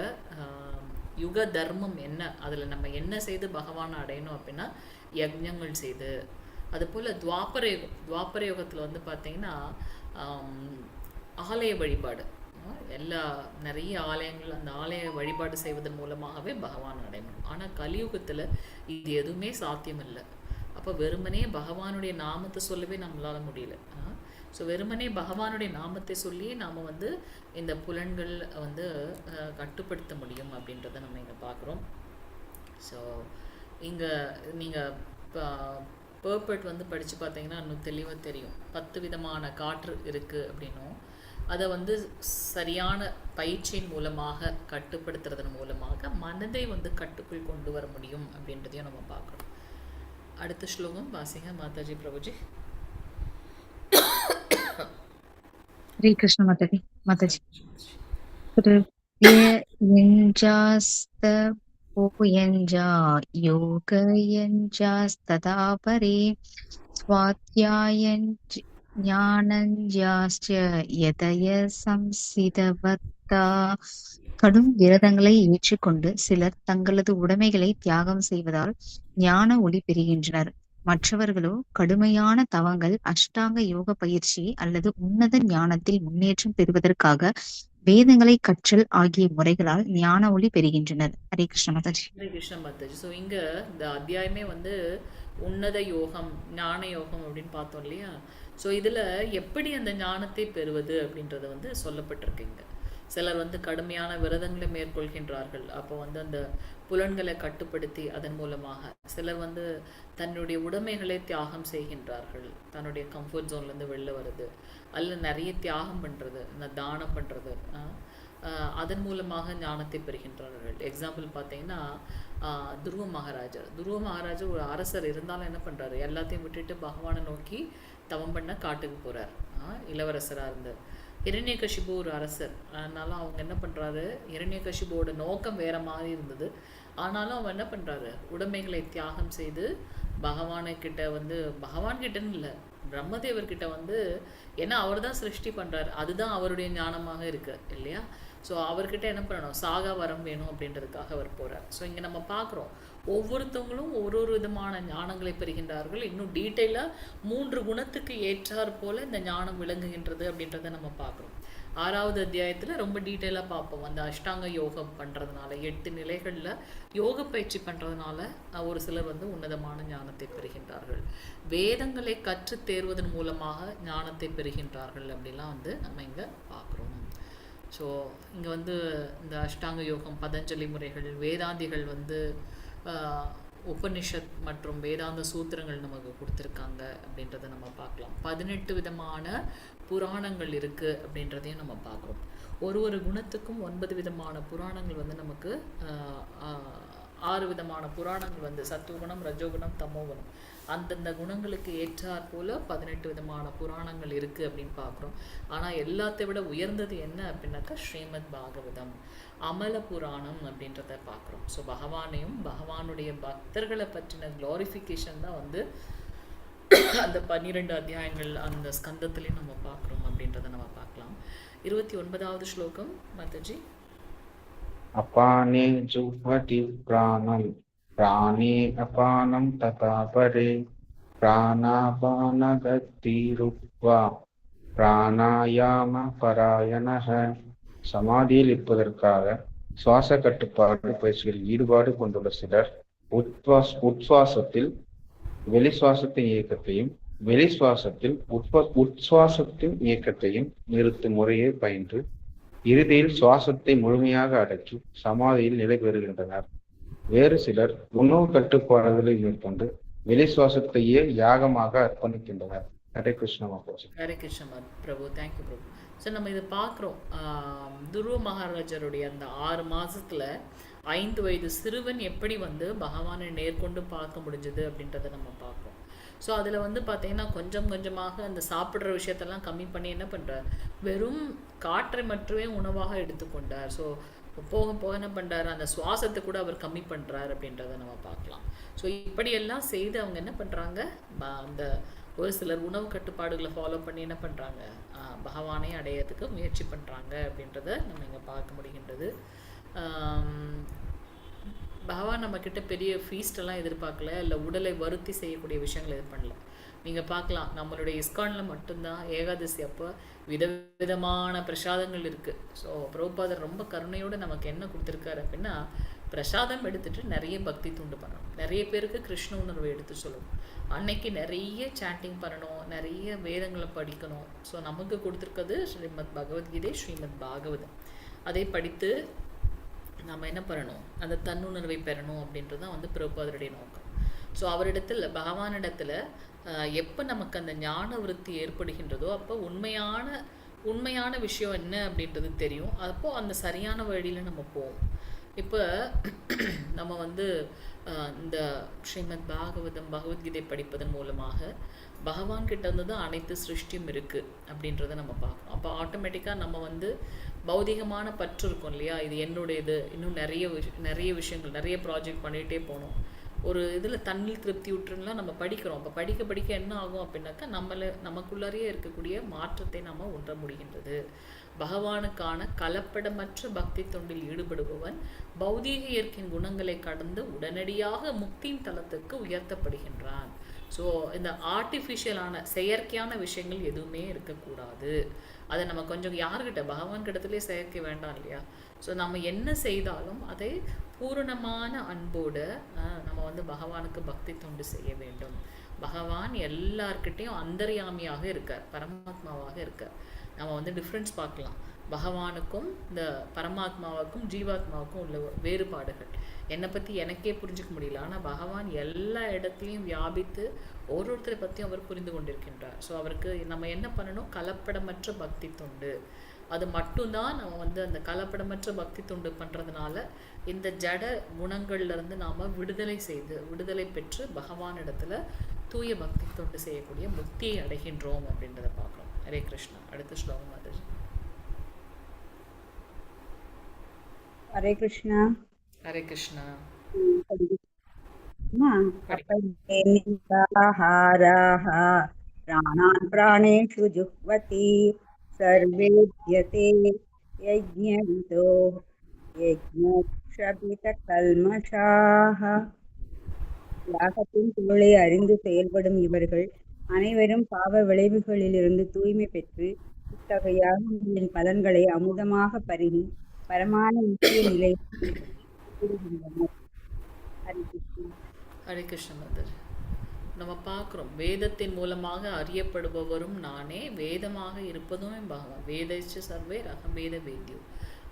யுக தர்மம் என்ன, அதில் நம்ம என்ன செய்து பகவானை அடையணும் அப்படின்னா யஜ்ஞங்கள் செய்து. அதுபோல் துவாபர யுகத்தில் வந்து பார்த்திங்கன்னா ஆலய வழிபாடு, நிறைய ஆலயங்கள், அந்த ஆலய வழிபாடு செய்வதன் மூலமாகவே பகவான் அடையணும். ஆனால் கலியுகத்தில் இது எதுவுமே சாத்தியம் இல்லை. அப்போ வெறுமனே பகவானுடைய நாமத்தை சொல்லவே நம்மளால முடியல. ஸோ வெறுமனே பகவானுடைய நாமத்தை சொல்லி நாம் வந்து இந்த புலன்கள் வந்து கட்டுப்படுத்த முடியும் அப்படின்றத நம்ம இங்கே பார்க்குறோம். ஸோ இங்கே நீங்கள் பர்பட் வந்து படித்து பார்த்தீங்கன்னா இன்னும் தெளிவாக தெரியும். 10 விதமான காற்று இருக்குது அப்படின்னும், அதை வந்து சரியான பயிற்சியின் மூலமாக கட்டுப்படுத்துறதன் மூலமாக மனதை வந்து கட்டுக்குள் கொண்டு வர முடியும் அப்படின்றதையும் நம்ம பார்க்குறோம். அடுத்த ஸ்லோகம் வாசிங்க மாதாஜி, பிரபுஜி. ஹரே கிருஷ்ண மாதாஜி. பூயஞ்சா யோகயஞ்சாஸ்ததா பரே ஸ்வாத்யாயஞ்ச் ஞானஞ்சாஸ்ச யதய சம்சிதவத்தா. கடும் விரதங்களை ஏற்றுக்கொண்டு சிலர் தங்களது உடைமைகளை தியாகம் செய்வதால் ஞான ஒளி பெறுகின்றனர். மற்றவர்களோ கடுமையான தவங்கள், அஷ்டாங்க யோக பயிற்சி அல்லது உன்னத ஞானத்தில் முன்னேற்றம் பெறுவதற்காக வேதங்களை கற்றல் ஆகிய முறைகளால் ஞான ஒளி பெறுகின்றனர். ஹரே கிருஷ்ண மாதாஜி. ஹரே கிருஷ்ண மாதாஜி. ஸோ இங்கே இந்த அத்தியாயமே வந்து உன்னத யோகம், ஞான யோகம் அப்படின்னு பார்த்தோம் இல்லையா. ஸோ இதில் எப்படி அந்த ஞானத்தை பெறுவது அப்படின்றத வந்து சொல்லப்பட்டிருக்குங்க. சிலர் வந்து கடுமையான விரதங்களை மேற்கொள்கின்றார்கள். அப்போ வந்து அந்த புலன்களை கட்டுப்படுத்தி அதன் மூலமாக. சிலர் வந்து தன்னுடைய உடைமைகளை தியாகம் செய்கின்றார்கள், தன்னுடைய கம்ஃபர்ட் ஜோன்லேருந்து வெளில வருது, அல்ல நிறைய தியாகம் பண்ணுறது, இந்த தானம் பண்ணுறது, அதன் மூலமாக ஞானத்தை பெறுகின்றார்கள். எக்ஸாம்பிள் பார்த்தீங்கன்னா துருவ மகாராஜர் ஒரு அரசர் இருந்தாலும் என்ன பண்ணுறாரு, எல்லாத்தையும் விட்டுட்டு பகவானை நோக்கி தவம் பண்ண காட்டுக்கு போகிறார். இளவரசராக இருந்து. இரண்யகசிபு ஒரு அரசர், அதனால அவங்க என்ன பண்ணுறாரு, இரண்யகசிபுவோட நோக்கம் வேற மாதிரி இருந்தது. ஆனாலும் அவன் என்ன பண்ணுறாரு, உடைமைகளை தியாகம் செய்து பகவான்கிட்ட வந்து, பகவான்கிட்டன்னு இல்லை, பிரம்மதேவர்கிட்ட வந்து, ஏன்னா அவர் தான் சிருஷ்டி பண்ணுறாரு, அதுதான் அவருடைய ஞானமாக இருக்கு இல்லையா. ஸோ அவர்கிட்ட என்ன பண்ணணும், சாகா வரம் வேணும் அப்படின்றதுக்காக அவர் போகிறார். ஸோ இங்கே நம்ம பார்க்குறோம் ஒவ்வொருத்தவங்களும் ஒரு விதமான ஞானங்களை பெறுகின்றார்கள். இன்னும் டீட்டெயிலாக 3 குணத்துக்கு ஏற்றார் போல இந்த ஞானம் விளங்குகின்றது அப்படின்றத நம்ம பார்க்குறோம். 6வது அத்தியாயத்தில் ரொம்ப டீட்டெயிலாக பார்ப்போம். அந்த அஷ்டாங்க யோகம் பண்ணுறதுனால, 8 நிலைகளில் யோக பயிற்சி பண்ணுறதுனால ஒரு சிலர் வந்து உன்னதமான ஞானத்தை பெறுகின்றார்கள். வேதங்களை கற்று தேர்வதன் மூலமாக ஞானத்தை பெறுகின்றார்கள் அப்படிலாம் வந்து நம்ம இங்கே பார்க்குறோம். ஸோ இங்கே வந்து இந்த அஷ்டாங்க யோகம், பதஞ்சலி முறைகள், வேதாந்திகள் வந்து உபனிஷத் மற்றும் வேதாந்த சூத்திரங்கள் நமக்கு கொடுத்துருக்காங்க அப்படின்றத நம்ம பார்க்கலாம். 18 விதமான புராணங்கள் இருக்குது அப்படின்றதையும் நம்ம பார்க்குறோம். ஒரு குணத்துக்கும் 9 விதமான புராணங்கள் வந்து நமக்கு 6 விதமான புராணங்கள் வந்து சத்துவகுணம், ரஜோகுணம், தமோகுணம், அந்தந்த குணங்களுக்கு ஏற்றாற் போல 18 விதமான புராணங்கள் இருக்குது அப்படின்னு பார்க்குறோம். ஆனால் எல்லாத்தை விட உயர்ந்தது என்ன அப்படின்னாக்கா ஸ்ரீமத் பாகவதம், அமல புராணம் அப்படின்றத பார்க்குறோம். ஸோ பகவானையும் பகவானுடைய பக்தர்களை பற்றின க்ளோரிஃபிகேஷன் தான் வந்து அந்த 12 அத்தியாயங்கள் அந்த ஸ்கந்தத்திலையும் நம்ம பார்க்குறோம் அப்படின்றத நம்ம பார்க்கலாம். 29வது ஸ்லோகம் மாதாஜி. அபானே ஜுஹ்வதி பிராணம் பிராணே அபானம் ததா பரே பிராணாபானகத்திருக்வா பிராணாயாம பராயணஹ. சமாதியில் இருப்பதற்காக சுவாச கட்டுப்பாடு பயிற்சிகளில் ஈடுபாடு கொண்டுள்ள சிலர் உட்சுவாசத்தில் வெளிசுவாசத்தின் இயக்கத்தையும் வெளிசுவாசத்தில் உட்சுவாசத்தின் இயக்கத்தையும் நிறுத்தும் முறையை பயின்று இறுதியில் சுவாசத்தை முழுமையாக அடக்கி சமாதியில் நிலை பெறுகின்றனர். வேறு சிலர் உணவு கட்டுப்பாடுகளை மேற்கொண்டு வெளி சுவாசத்தையே யாகமாக அர்ப்பணிக்கின்றனர். ஹரே கிருஷ்ண மாதாஜி. ஹரே கிருஷ்ண பிரபு, தேங்க்யூ பிரபு. ஸோ நம்ம இதை பார்க்குறோம். துருவ மகாராஜருடைய அந்த 6 மாதத்தில் 5 வயது சிறுவன் எப்படி வந்து பகவானை நேர்கொண்டு பார்க்க முடிஞ்சது அப்படின்றத நம்ம பார்ப்போம். ஸோ அதில் வந்து பார்த்தீங்கன்னா கொஞ்சம் கொஞ்சமாக அந்த சாப்பிட்ற விஷயத்தெல்லாம் கம்மி பண்ணி என்ன பண்ணுறார், வெறும் காற்றை மட்டுமே உணவாக எடுத்துக்கொண்டார். ஸோ போக போக என்ன பண்ணுறாரு, அந்த சுவாசத்தை கூட அவர் கம்மி பண்ணுறார் அப்படின்றத நம்ம பார்க்கலாம். ஸோ இப்படியெல்லாம் செய்து அவங்க என்ன பண்ணுறாங்க, அந்த ஒரு சிலர் உணவு கட்டுப்பாடுகளை ஃபாலோ பண்ணி என்ன பண்ணுறாங்க, பகவானை அடையிறதுக்கு முயற்சி பண்ணுறாங்க அப்படின்றத நம்ம இங்கே பார்க்க முடிகின்றது. பகவான் நம்மக்கிட்ட பெரிய ஃபீஸ்டெல்லாம் எதிர்பார்க்கல, இல்லை உடலை வருத்தி செய்யக்கூடிய விஷயங்கள் எது பண்ணல. நீங்கள் பார்க்கலாம், நம்மளுடைய இஸ்கானில் மட்டும்தான் ஏகாதசி அப்போ விதவிதமான பிரசாதங்கள் இருக்குது. ஸோ பிரபுபாதர் ரொம்ப கருணையோடு நமக்கு என்ன கொடுத்துருக்காரு அப்படின்னா, பிரசாதம் எடுத்துகிட்டு நிறைய பக்தி தூண்டு பண்ணணும், நிறைய பேருக்கு கிருஷ்ண உணர்வை எடுத்து சொல்லணும், அன்னைக்கு நிறைய சாண்டிங் பண்ணணும், நிறைய வேதங்களை படிக்கணும். ஸோ நமக்கு கொடுத்துருக்கிறது ஸ்ரீமத் பகவத்கீதை, ஸ்ரீமத் பாகவதம். அதை படித்து நம்ம என்ன பண்ணணும், அந்த தன்னுணர்வை பெறணும் அப்படின்றது தான் வந்து பிரபுபாதருடைய நோக்கம். ஸோ அவரிடத்தில், பகவானிடத்தில் எப்போ நமக்கு அந்த ஞான விருத்தி ஏற்படுகின்றதோ அப்போ உண்மையான விஷயம் என்ன அப்படின்றது தெரியும். அப்போது அந்த சரியான வழியில் நம்ம போவோம். இப்போ நம்ம வந்து இந்த ஸ்ரீமத் பாகவதம், பகவத்கீதை படிப்பதன் மூலமாக பகவான்கிட்ட இருந்து தான் அனைத்து சிருஷ்டியும் இருக்குது அப்படின்றத நம்ம பார்க்கணும். அப்போ ஆட்டோமேட்டிக்காக நம்ம வந்து பௌதிகமான பற்று இருக்கும் இல்லையா, இது என்னுடையது, இன்னும் நிறைய விஷயங்கள், நிறைய ப்ராஜெக்ட் பண்ணிகிட்டே போகணும், ஒரு இதில் தண்ணில் திருப்தி விட்டுருலாம் நம்ம படிக்கிறோம். அப்போ படிக்க என்ன ஆகும் அப்படின்னாக்கா, நமக்குள்ளாரையே இருக்கக்கூடிய மாற்றத்தை நம்ம உணர முடிகின்றது. பகவானுக்கான கலப்படமற்ற பக்தி தொண்டில் ஈடுபடுபவன் பௌதீக இயற்கையின் குணங்களை கடந்து உடனடியாக முக்தியின் தளத்துக்கு உயர்த்தப்படுகின்றான். ஸோ இந்த ஆர்டிஃபிஷியலான செயற்கையான விஷயங்கள் எதுவுமே இருக்கக்கூடாது. அதை நம்ம கொஞ்சம் யார்கிட்ட, பகவான் கிட்டத்துலேயே செயற்கை வேண்டாம் இல்லையா. ஸோ நம்ம என்ன செய்தாலும் அதை பூரணமான அன்போடு நம்ம வந்து பகவானுக்கு பக்தி தொண்டு செய்ய வேண்டும். பகவான் எல்லார்கிட்டையும் அந்தர்யாமியாக இருக்கார், பரமாத்மாவாக இருக்கார். நம்ம வந்து டிஃப்ரென்ஸ் பார்க்கலாம், பகவானுக்கும் இந்த பரமாத்மாவுக்கும் ஜீவாத்மாவுக்கும் உள்ள வேறுபாடுகள். என்னை பற்றி எனக்கே புரிஞ்சிக்க முடியல, ஆனால் பகவான் எல்லா இடத்துலையும் வியாபித்து ஒருத்தரை பற்றியும் அவர் புரிந்து கொண்டிருக்கின்றார். ஸோ அவருக்கு நம்ம என்ன பண்ணணும், கலப்படமற்ற பக்தி தொண்டு. அது மட்டும்தான் நம்ம வந்து அந்த கலப்படமற்ற பக்தி தொண்டு பண்ணுறதுனால இந்த ஜட குணங்கள்லேருந்து நாம் விடுதலை பெற்று பகவானிடத்தில் தூய பக்தி தொண்டு செய்யக்கூடிய முக்தியை அடைகின்றோம் அப்படின்றத பார்க்குறோம். ஹரே கிருஷ்ணா. அடுத்த ஸ்லோகம் மாதாஜி. ஹரே கிருஷ்ணா. ஹரே கிருஷ்ணா. प्राणान् प्राणेषु जुह्वति सर्वेद्यते यज्ञविदो यज्ञक्षपितकल्मஷாः. யாகத்தின் பொருளை அறிந்து செயல்படும் இவர்கள் அனைவரும் பாவ விளைவுகளிலிருந்து தூய்மை பெற்று இத்தகைய யாகங்களின் பலன்களை அமுதமாக பருகி பரமான முக்கிய நிலை கூறுகின்றனர். ஹரே கிருஷ்ண மாதாஜி. நம்ம பார்க்குறோம், வேதத்தின் மூலமாக அறியப்படுபவரும் நானே, வேதமாக இருப்பதுமே பகவான். வேதைச்ச சர்வே ரகம் வேத வேத்யம்.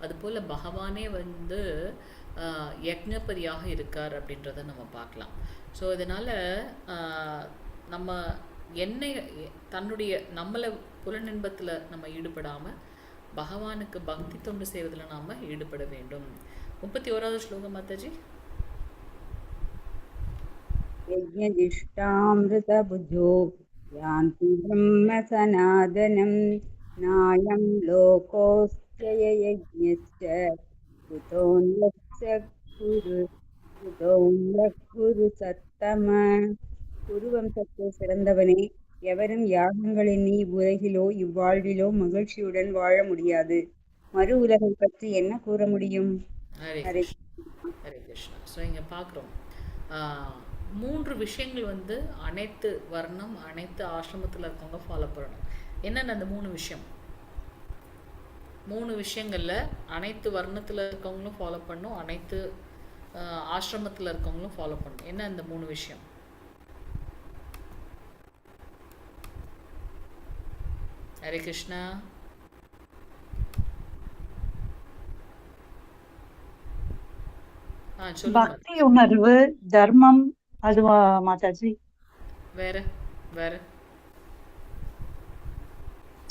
அதுபோல் பகவானே வந்து யக்ஞபதியாக இருக்கார் அப்படின்றத நம்ம பார்க்கலாம். ஸோ இதனால் நம்ம நம்மளை புலனின்பத்தில் நம்ம ஈடுபடாமல் பகவானுக்கு பக்தி தொண்டு செய்வதில் நாம் ஈடுபட வேண்டும். 31வது ஸ்லோகம் மாதாஜி. यज्ञजिष्टामृतभुजो यान्ति ब्रह्म सनातनं नायं लोकोऽस्त्य यज्ञश्च குரு சத்தம. குருவம்சத்தில் சிறந்தவனே, எவரும் யாகங்களின் நீ உலகிலோ இவ்வாழ்விலோ மகிழ்ச்சியுடன் வாழ முடியாது. மறு உலகை பற்றி என்ன கூற முடியும்? ஹரே கிருஷ்ணா. ஸோ இங்கே பார்க்குறோம் 3 விஷயங்கள் வந்து அனைத்து வர்ணம், அனைத்து ஆசிரமத்தில் இருக்கவங்க ஃபாலோ பண்ணணும். என்னென்ன அந்த 3 விஷயம்? 3 விஷயங்கள்ல அனைத்து வர்ணத்துல இருக்கவங்களும் ஃபாலோ பண்ணும், அனைத்து ஆசிரமத்துல இருக்கவங்களும் ஃபாலோ பண்ணும். என்ன இந்த 3 விஷயம்? ஹரே கிருஷ்ணா. சொல்லுங்க. பக்தி உணர்வு, தர்மம், அதுவா மாதாஜி? வேற வேற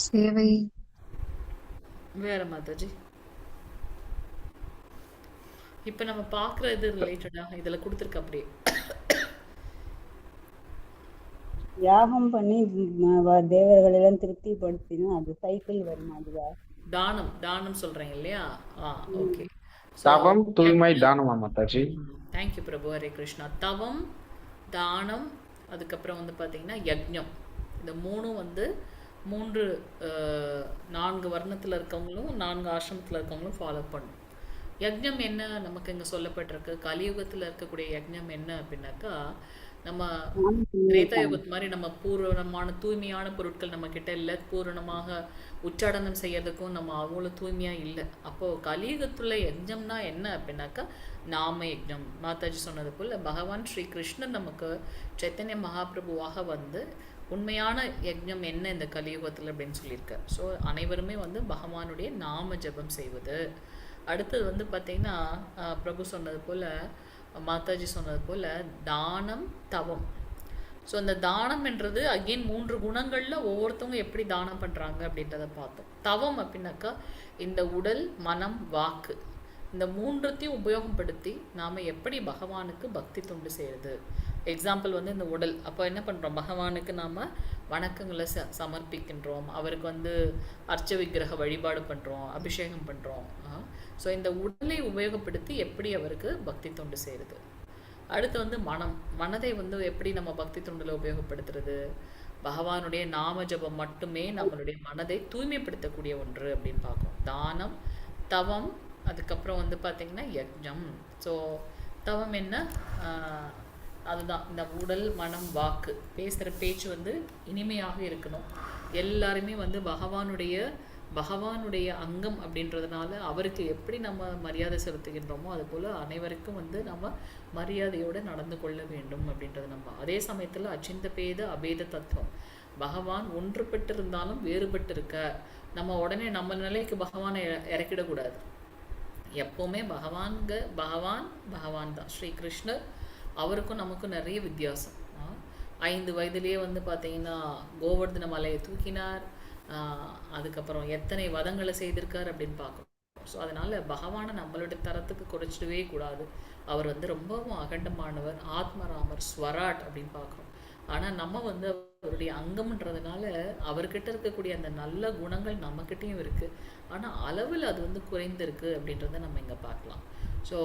சேவை. வேற மாதாஜி. இப்ப நம்ம பாக்குற இது ரிலேட்டடா இதுல கொடுத்துருக்க அப்படியே யாகம் பண்ணி தேவர்களெல்லாம் திருப்திப்படுத்தினா அது சைக்கிள் வரும். அதுவா? தானம் தானம் சொல்றீங்க இல்லையா? ஓகே. தவம், தூய்மை, தானமா மாதாஜி? தேங்க்யூ பிரபு. ஹரே கிருஷ்ணா. தவம், தானம், அதுக்கப்புறம் வந்து பார்த்தீங்கன்னா யக்ஞம். இந்த மூணும் வந்து 4 வர்ணத்தில் இருக்கவங்களும் 4 ஆசிரமத்தில் இருக்கவங்களும் ஃபாலோ பண்ணும். யக்ஞம் என்ன நமக்கு இங்கே சொல்லப்பட்டிருக்கு? கலியுகத்தில் இருக்கக்கூடிய யக்ஞம் என்ன அப்படின்னாக்கா, நம்ம திரேதா யுகத்து மாதிரி நம்ம பூரணமான தூய்மையான பொருட்கள் நம்ம கிட்ட இல்லை, பூரணமாக உச்சாடனம் செய்யறதுக்கும் நம்ம அவ்வளோ தூய்மையா இல்லை. அப்போ கலியுகத்துல யஜ்ஞம்னா என்ன அப்படின்னாக்கா நாம யஜ்ஞம். மாதாஜி சொன்னது போல பகவான் ஸ்ரீ கிருஷ்ணன் நமக்கு சைத்தன்ய மகாபிரபுவாக வந்து உண்மையான யஜ்ஞம் என்ன இந்த கலியுகத்தில் அப்படின்னு சொல்லியிருக்கார். ஸோ அனைவருமே வந்து பகவானுடைய நாம ஜபம் செய்வது. அடுத்தது வந்து பார்த்தீங்கன்னா பிரபு சொன்னது போல, மாதாஜி சொன்னது போல தானம், தவம். ஸோ அந்த தானம் என்றது அகெயின் 3 குணங்களில் ஒவ்வொருத்தவங்க எப்படி தானம் பண்ணுறாங்க அப்படின்றத பார்த்தோம். தவம் அப்படின்னாக்கா இந்த உடல், மனம், வாக்கு, இந்த 3த்தையும் உபயோகப்படுத்தி நாம் எப்படி பகவானுக்கு பக்தி தொண்டு செய்கிறது. எக்ஸாம்பிள் வந்து இந்த உடல். அப்போ என்ன பண்ணுறோம்? பகவானுக்கு நாம் வணக்கங்களை சமர்ப்பிக்கின்றோம், அவருக்கு வந்து அர்ச்ச விக்கிரக வழிபாடு பண்ணுறோம், அபிஷேகம் பண்ணுறோம். ஸோ இந்த உடலை உபயோகப்படுத்தி எப்படி அவருக்கு பக்தி தொண்டு செய்கிறது. அடுத்து வந்து மனம். மனதை வந்து எப்படி நம்ம பக்தி தொண்டில் உபயோகப்படுத்துறது? பகவானுடைய நாம ஜபம் மட்டுமே நம்மளுடைய மனதை தூய்மைப்படுத்தக்கூடிய ஒன்று அப்படின்னு பார்க்கணும். தானம், தவம், அதுக்கப்புறம் வந்து பார்த்திங்கன்னா யஜ்ஞம். ஸோ தவம் என்ன? அதுதான் இந்த உடல், மனம், வாக்கு, பேசுகிற பேச்சு வந்து இனிமையாக இருக்கணும். எல்லாருமே வந்து பகவானுடைய அங்கம் அப்படின்றதுனால அவருக்கு எப்படி நம்ம மரியாதை செலுத்துகின்றோமோ அதுபோல் அனைவருக்கும் வந்து நம்ம மரியாதையோடு நடந்து கொள்ள வேண்டும் அப்படின்றது நம்ம. அதே சமயத்தில் அச்சிந்த பேத அபேத தத்துவம். பகவான் ஒன்றுபட்டு இருந்தாலும் வேறுபட்டு இருக்க. நம்ம உடனே நம்ம நிலைக்கு பகவானை இறக்கிடக்கூடாது. எப்போவுமே பகவான் தான். ஸ்ரீ கிருஷ்ணர் அவருக்கும் நமக்கும் நிறைய வித்தியாசம். 5 வயதிலேயே வந்து பார்த்தீங்கன்னா கோவர்தன மலையை தூக்கினார். அதுக்கப்புறம் எத்தனை வதங்களை செய்திருக்கார் அப்படின்னு பார்க்கணும். ஸோ அதனால் பகவானை நம்மளுடைய தரத்துக்கு குறைச்சிடவே கூடாது. அவர் வந்து ரொம்பவும் அகண்டமானவர், ஆத்மராமர், ஸ்வராட் அப்படின்னு பார்க்குறோம். ஆனால் நம்ம வந்து அவருடைய அங்கம்ன்றதுனால அவர்கிட்ட இருக்கக்கூடிய அந்த நல்ல குணங்கள் நம்மக்கிட்டேயும் இருக்குது. ஆனால் அளவில் அது வந்து குறைந்திருக்கு அப்படின்றத நம்ம இங்கே பார்க்கலாம். ஸோ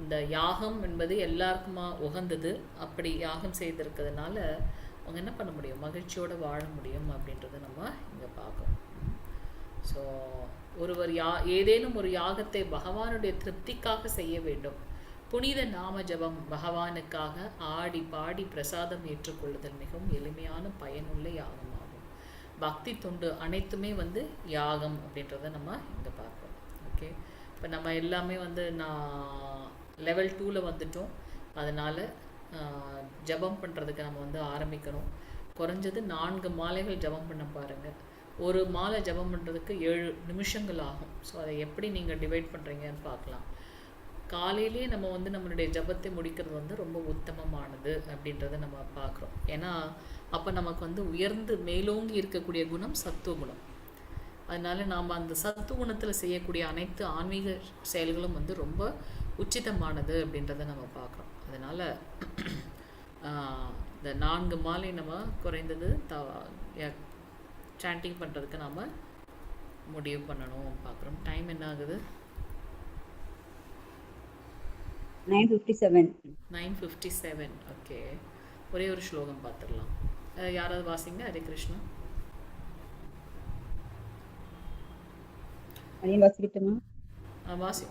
இந்த யாகம் என்பது எல்லாருக்குமா உகந்தது. அப்படி யாகம் செய்திருக்கிறதுனால அவங்க என்ன பண்ண முடியும்? மகிழ்ச்சியோடு வாழ முடியும் அப்படின்றத நம்ம இங்கே பார்க்கணும். ஸோ ஒருவர் ஏதேனும் ஒரு யாகத்தை பகவானுடைய திருப்திக்காக செய்ய வேண்டும். புனித நாம ஜபம் பகவானுக்காக ஆடி பாடி பிரசாதம் ஏற்றுக்கொள்ளுதல் மிகவும் எளிமையான பயனுள்ள யாகமாகும். பக்தி தொண்டு அனைத்துமே வந்து யாகம் அப்படின்றத நம்ம இங்கே பார்ப்போம். ஓகே, இப்போ நம்ம எல்லாமே வந்து லெவல் 2ல் வந்துட்டோம். அதனால் ஜபம் பண்ணுறதுக்கு நம்ம வந்து ஆரம்பிக்கணும். குறைஞ்சது 4 மாலைகள் ஜபம் பண்ண பாருங்கள். ஒரு மாலை ஜபம் பண்ணுறதுக்கு 7 நிமிஷங்கள் ஆகும். ஸோ அதை எப்படி நீங்கள் டிவைட் பண்ணுறீங்கன்னு பார்க்கலாம். காலையிலேயே நம்ம வந்து நம்மளுடைய ஜபத்தை முடிக்கிறது வந்து ரொம்ப உத்தமமானது அப்படின்றத நம்ம பார்க்குறோம். ஏன்னா அப்போ நமக்கு வந்து உயர்ந்து மேலோங்கி இருக்கக்கூடிய குணம் சத்துவ குணம். அதனால நாம் அந்த சத்துவ குணத்தில் செய்யக்கூடிய அனைத்து ஆன்மீக செயல்களும் வந்து ரொம்ப உச்சிதமானது அப்படின்றத நம்ம பார்க்குறோம். அதனால் இந்த 4 மாலை நம்ம குறைந்தது சாண்டிங் பண்ணுறதுக்கு நாம் முடிவு பண்ணணும் பார்க்குறோம். டைம் என்ன ஆகுது? 9:57. ஓகே, ஒரே ஒரு ஸ்லோகம் பார்த்துடலாம். யாராவது வாசிங்க. ஹரே கிருஷ்ணா. வாசிக்கிட்டுமா? வாசி.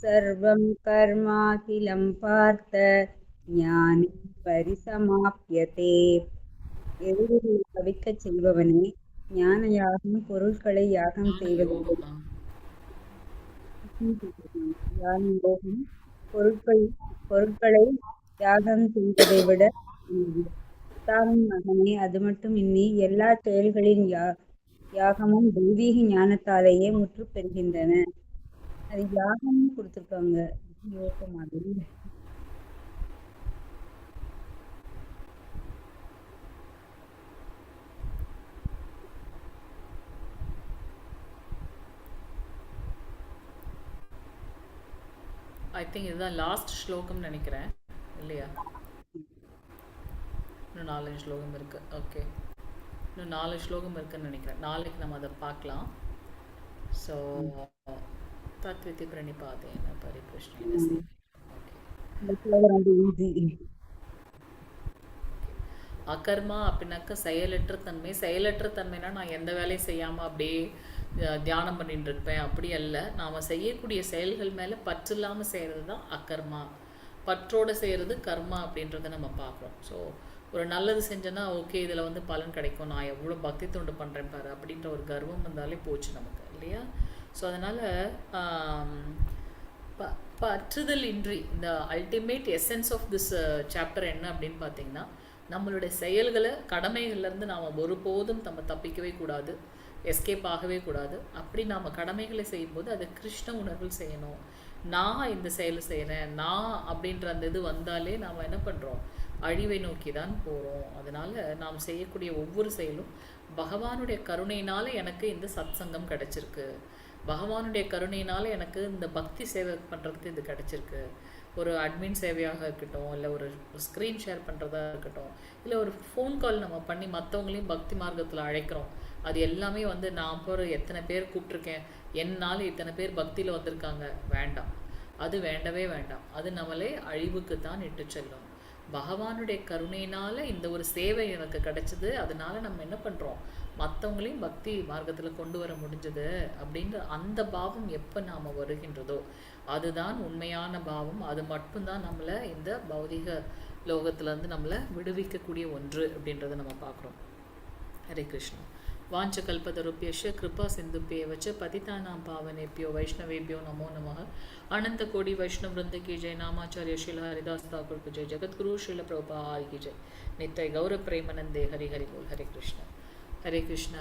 सर्वं कर्माखिलं पार्थ ஞானே பரிசமாப்யதே. எதிரிகளை தவிக்கச் செய்பவனே, ஞான யாகம் பொருட்களை யாகம் ஞான செய்வதில்லை. யோகம். ஞான யோகம் பொருட்களை யாகம் செய்வதை விட தாவின் மகனே, அது மட்டுமின்றி எல்லா செயல்களின் யாகமும் தெய்வீக ஞானத்தாலேயே முற்று பெறுகின்றன. அது யாகம்னு கொடுத்துருக்காங்க, யோகம் மாதிரி. ஐ திங்க் இதுதான் லாஸ்ட் ஸ்லோகம்னு நினைக்கிறேன் இல்லையா? இன்னும் 4 ஸ்லோகம் இருக்கு. ஓகே, இன்னும் 4 ஸ்லோகம் இருக்குன்னு நினைக்கிறேன். நாளைக்கு நம்ம அதை பார்க்கலாம். ஸோ தத்விதி பிரணிபாதேன பரிகிருஷ்ணேன சேவை. ஓகே, இந்த ஸ்லோகம் ரொம்ப ஈஸி. அகர்மா அப்படின்னாக்க செயலற்ற தன்மை. செயலற்ற தன்மைனா நான் எந்த வேலையும் செய்யாமல் அப்படியே தியானம் பண்ணிட்டு இருப்பேன், அப்படி அல்ல. நாம் செய்யக்கூடிய செயல்கள் மேலே பற்று இல்லாமல் செய்கிறது தான் அகர்மா. பற்றோடு செய்கிறது கர்மா அப்படின்றத நம்ம பார்க்குறோம். ஸோ ஒரு நல்லது செஞ்சேன்னா ஓகே, இதில் வந்து பலன் கிடைக்கும், நான் எவ்வளோ பக்தி தொண்டு பண்ணுறேன் பாரு அப்படின்ற ஒரு கர்வம் வந்தாலே போச்சு நமக்கு இல்லையா? ஸோ அதனால் பற்றுதல் இன்றி இந்த ultimate essence of this chapter என்ன அப்படின்னு பார்த்தீங்கன்னா, நம்மளுடைய செயல்களை கடமைகள்லேருந்து நாம் ஒருபோதும் நம்ம தப்பிக்கவே கூடாது, எஸ்கேப் ஆகவே கூடாது. அப்படி நாம் கடமைகளை செய்யும்போது அது கிருஷ்ண உணர்வில் செய்யணும். நான் இந்த செயலை செய்கிறேன், நான் அப்படின்ற அந்த இது வந்தாலே நாம் என்ன பண்ணுறோம், அழிவை நோக்கி தான் போகிறோம். அதனால் நாம் செய்யக்கூடிய ஒவ்வொரு செயலும் பகவானுடைய கருணையினால் எனக்கு இந்த சத்சங்கம் கிடச்சிருக்கு, பகவானுடைய கருணையினால் எனக்கு இந்த பக்தி சேவை பண்ணுறதுக்கு இது கிடச்சிருக்கு. ஒரு அட்மின் சேவையாக இருக்கட்டும், இல்லை ஒரு ஸ்க்ரீன் ஷேர் பண்ணுறதா இருக்கட்டும், இல்லை ஒரு ஃபோன் கால் நம்ம பண்ணி மற்றவங்களையும் பக்தி மார்க்கத்தில் அழைக்கிறோம். அது எல்லாமே வந்து நான் போகிற எத்தனை பேர் கூப்பிட்ருக்கேன், என்னால் இத்தனை பேர் பக்தியில் வந்திருக்காங்க, வேண்டாம், அது வேண்டவே வேண்டாம். அது நம்மளே அழிவுக்கு தான் இட்டு செல்லும். பகவானுடைய கருணையினால் இந்த ஒரு சேவை எனக்கு கிடைச்சிது, அதனால நம்ம என்ன பண்ணுறோம், மற்றவங்களையும் பக்தி மார்க்கத்தில் கொண்டு வர முடிஞ்சது அப்படின்ற அந்த பாவம் எப்போ நாம் வருகின்றதோ அதுதான் உண்மையான பாவம். அது மட்டும்தான் நம்மளை இந்த பௌதிக லோகத்திலேருந்து நம்மளை விடுவிக்கக்கூடிய ஒன்று அப்படின்றத நம்ம பார்க்குறோம். ஹரே கிருஷ்ணா. வாஞ்ச கல்பதருப்பியஷ கிருபா சிந்துப்பியவச்ச பதிதானாம் பாவனேபியோ வைஷ்ணவேபியோ நமோ நமः. अनंत कोटि वैष्णव वृंद की जय. नामाचार्य श्रील हरिदास ठाकुर की जय. जगतगुरु श्रील प्रभुपाद की जय. नित्य गौर प्रेमानंदे. हरि हरि बोल. हरे कृष्ण हरे कृष्ण.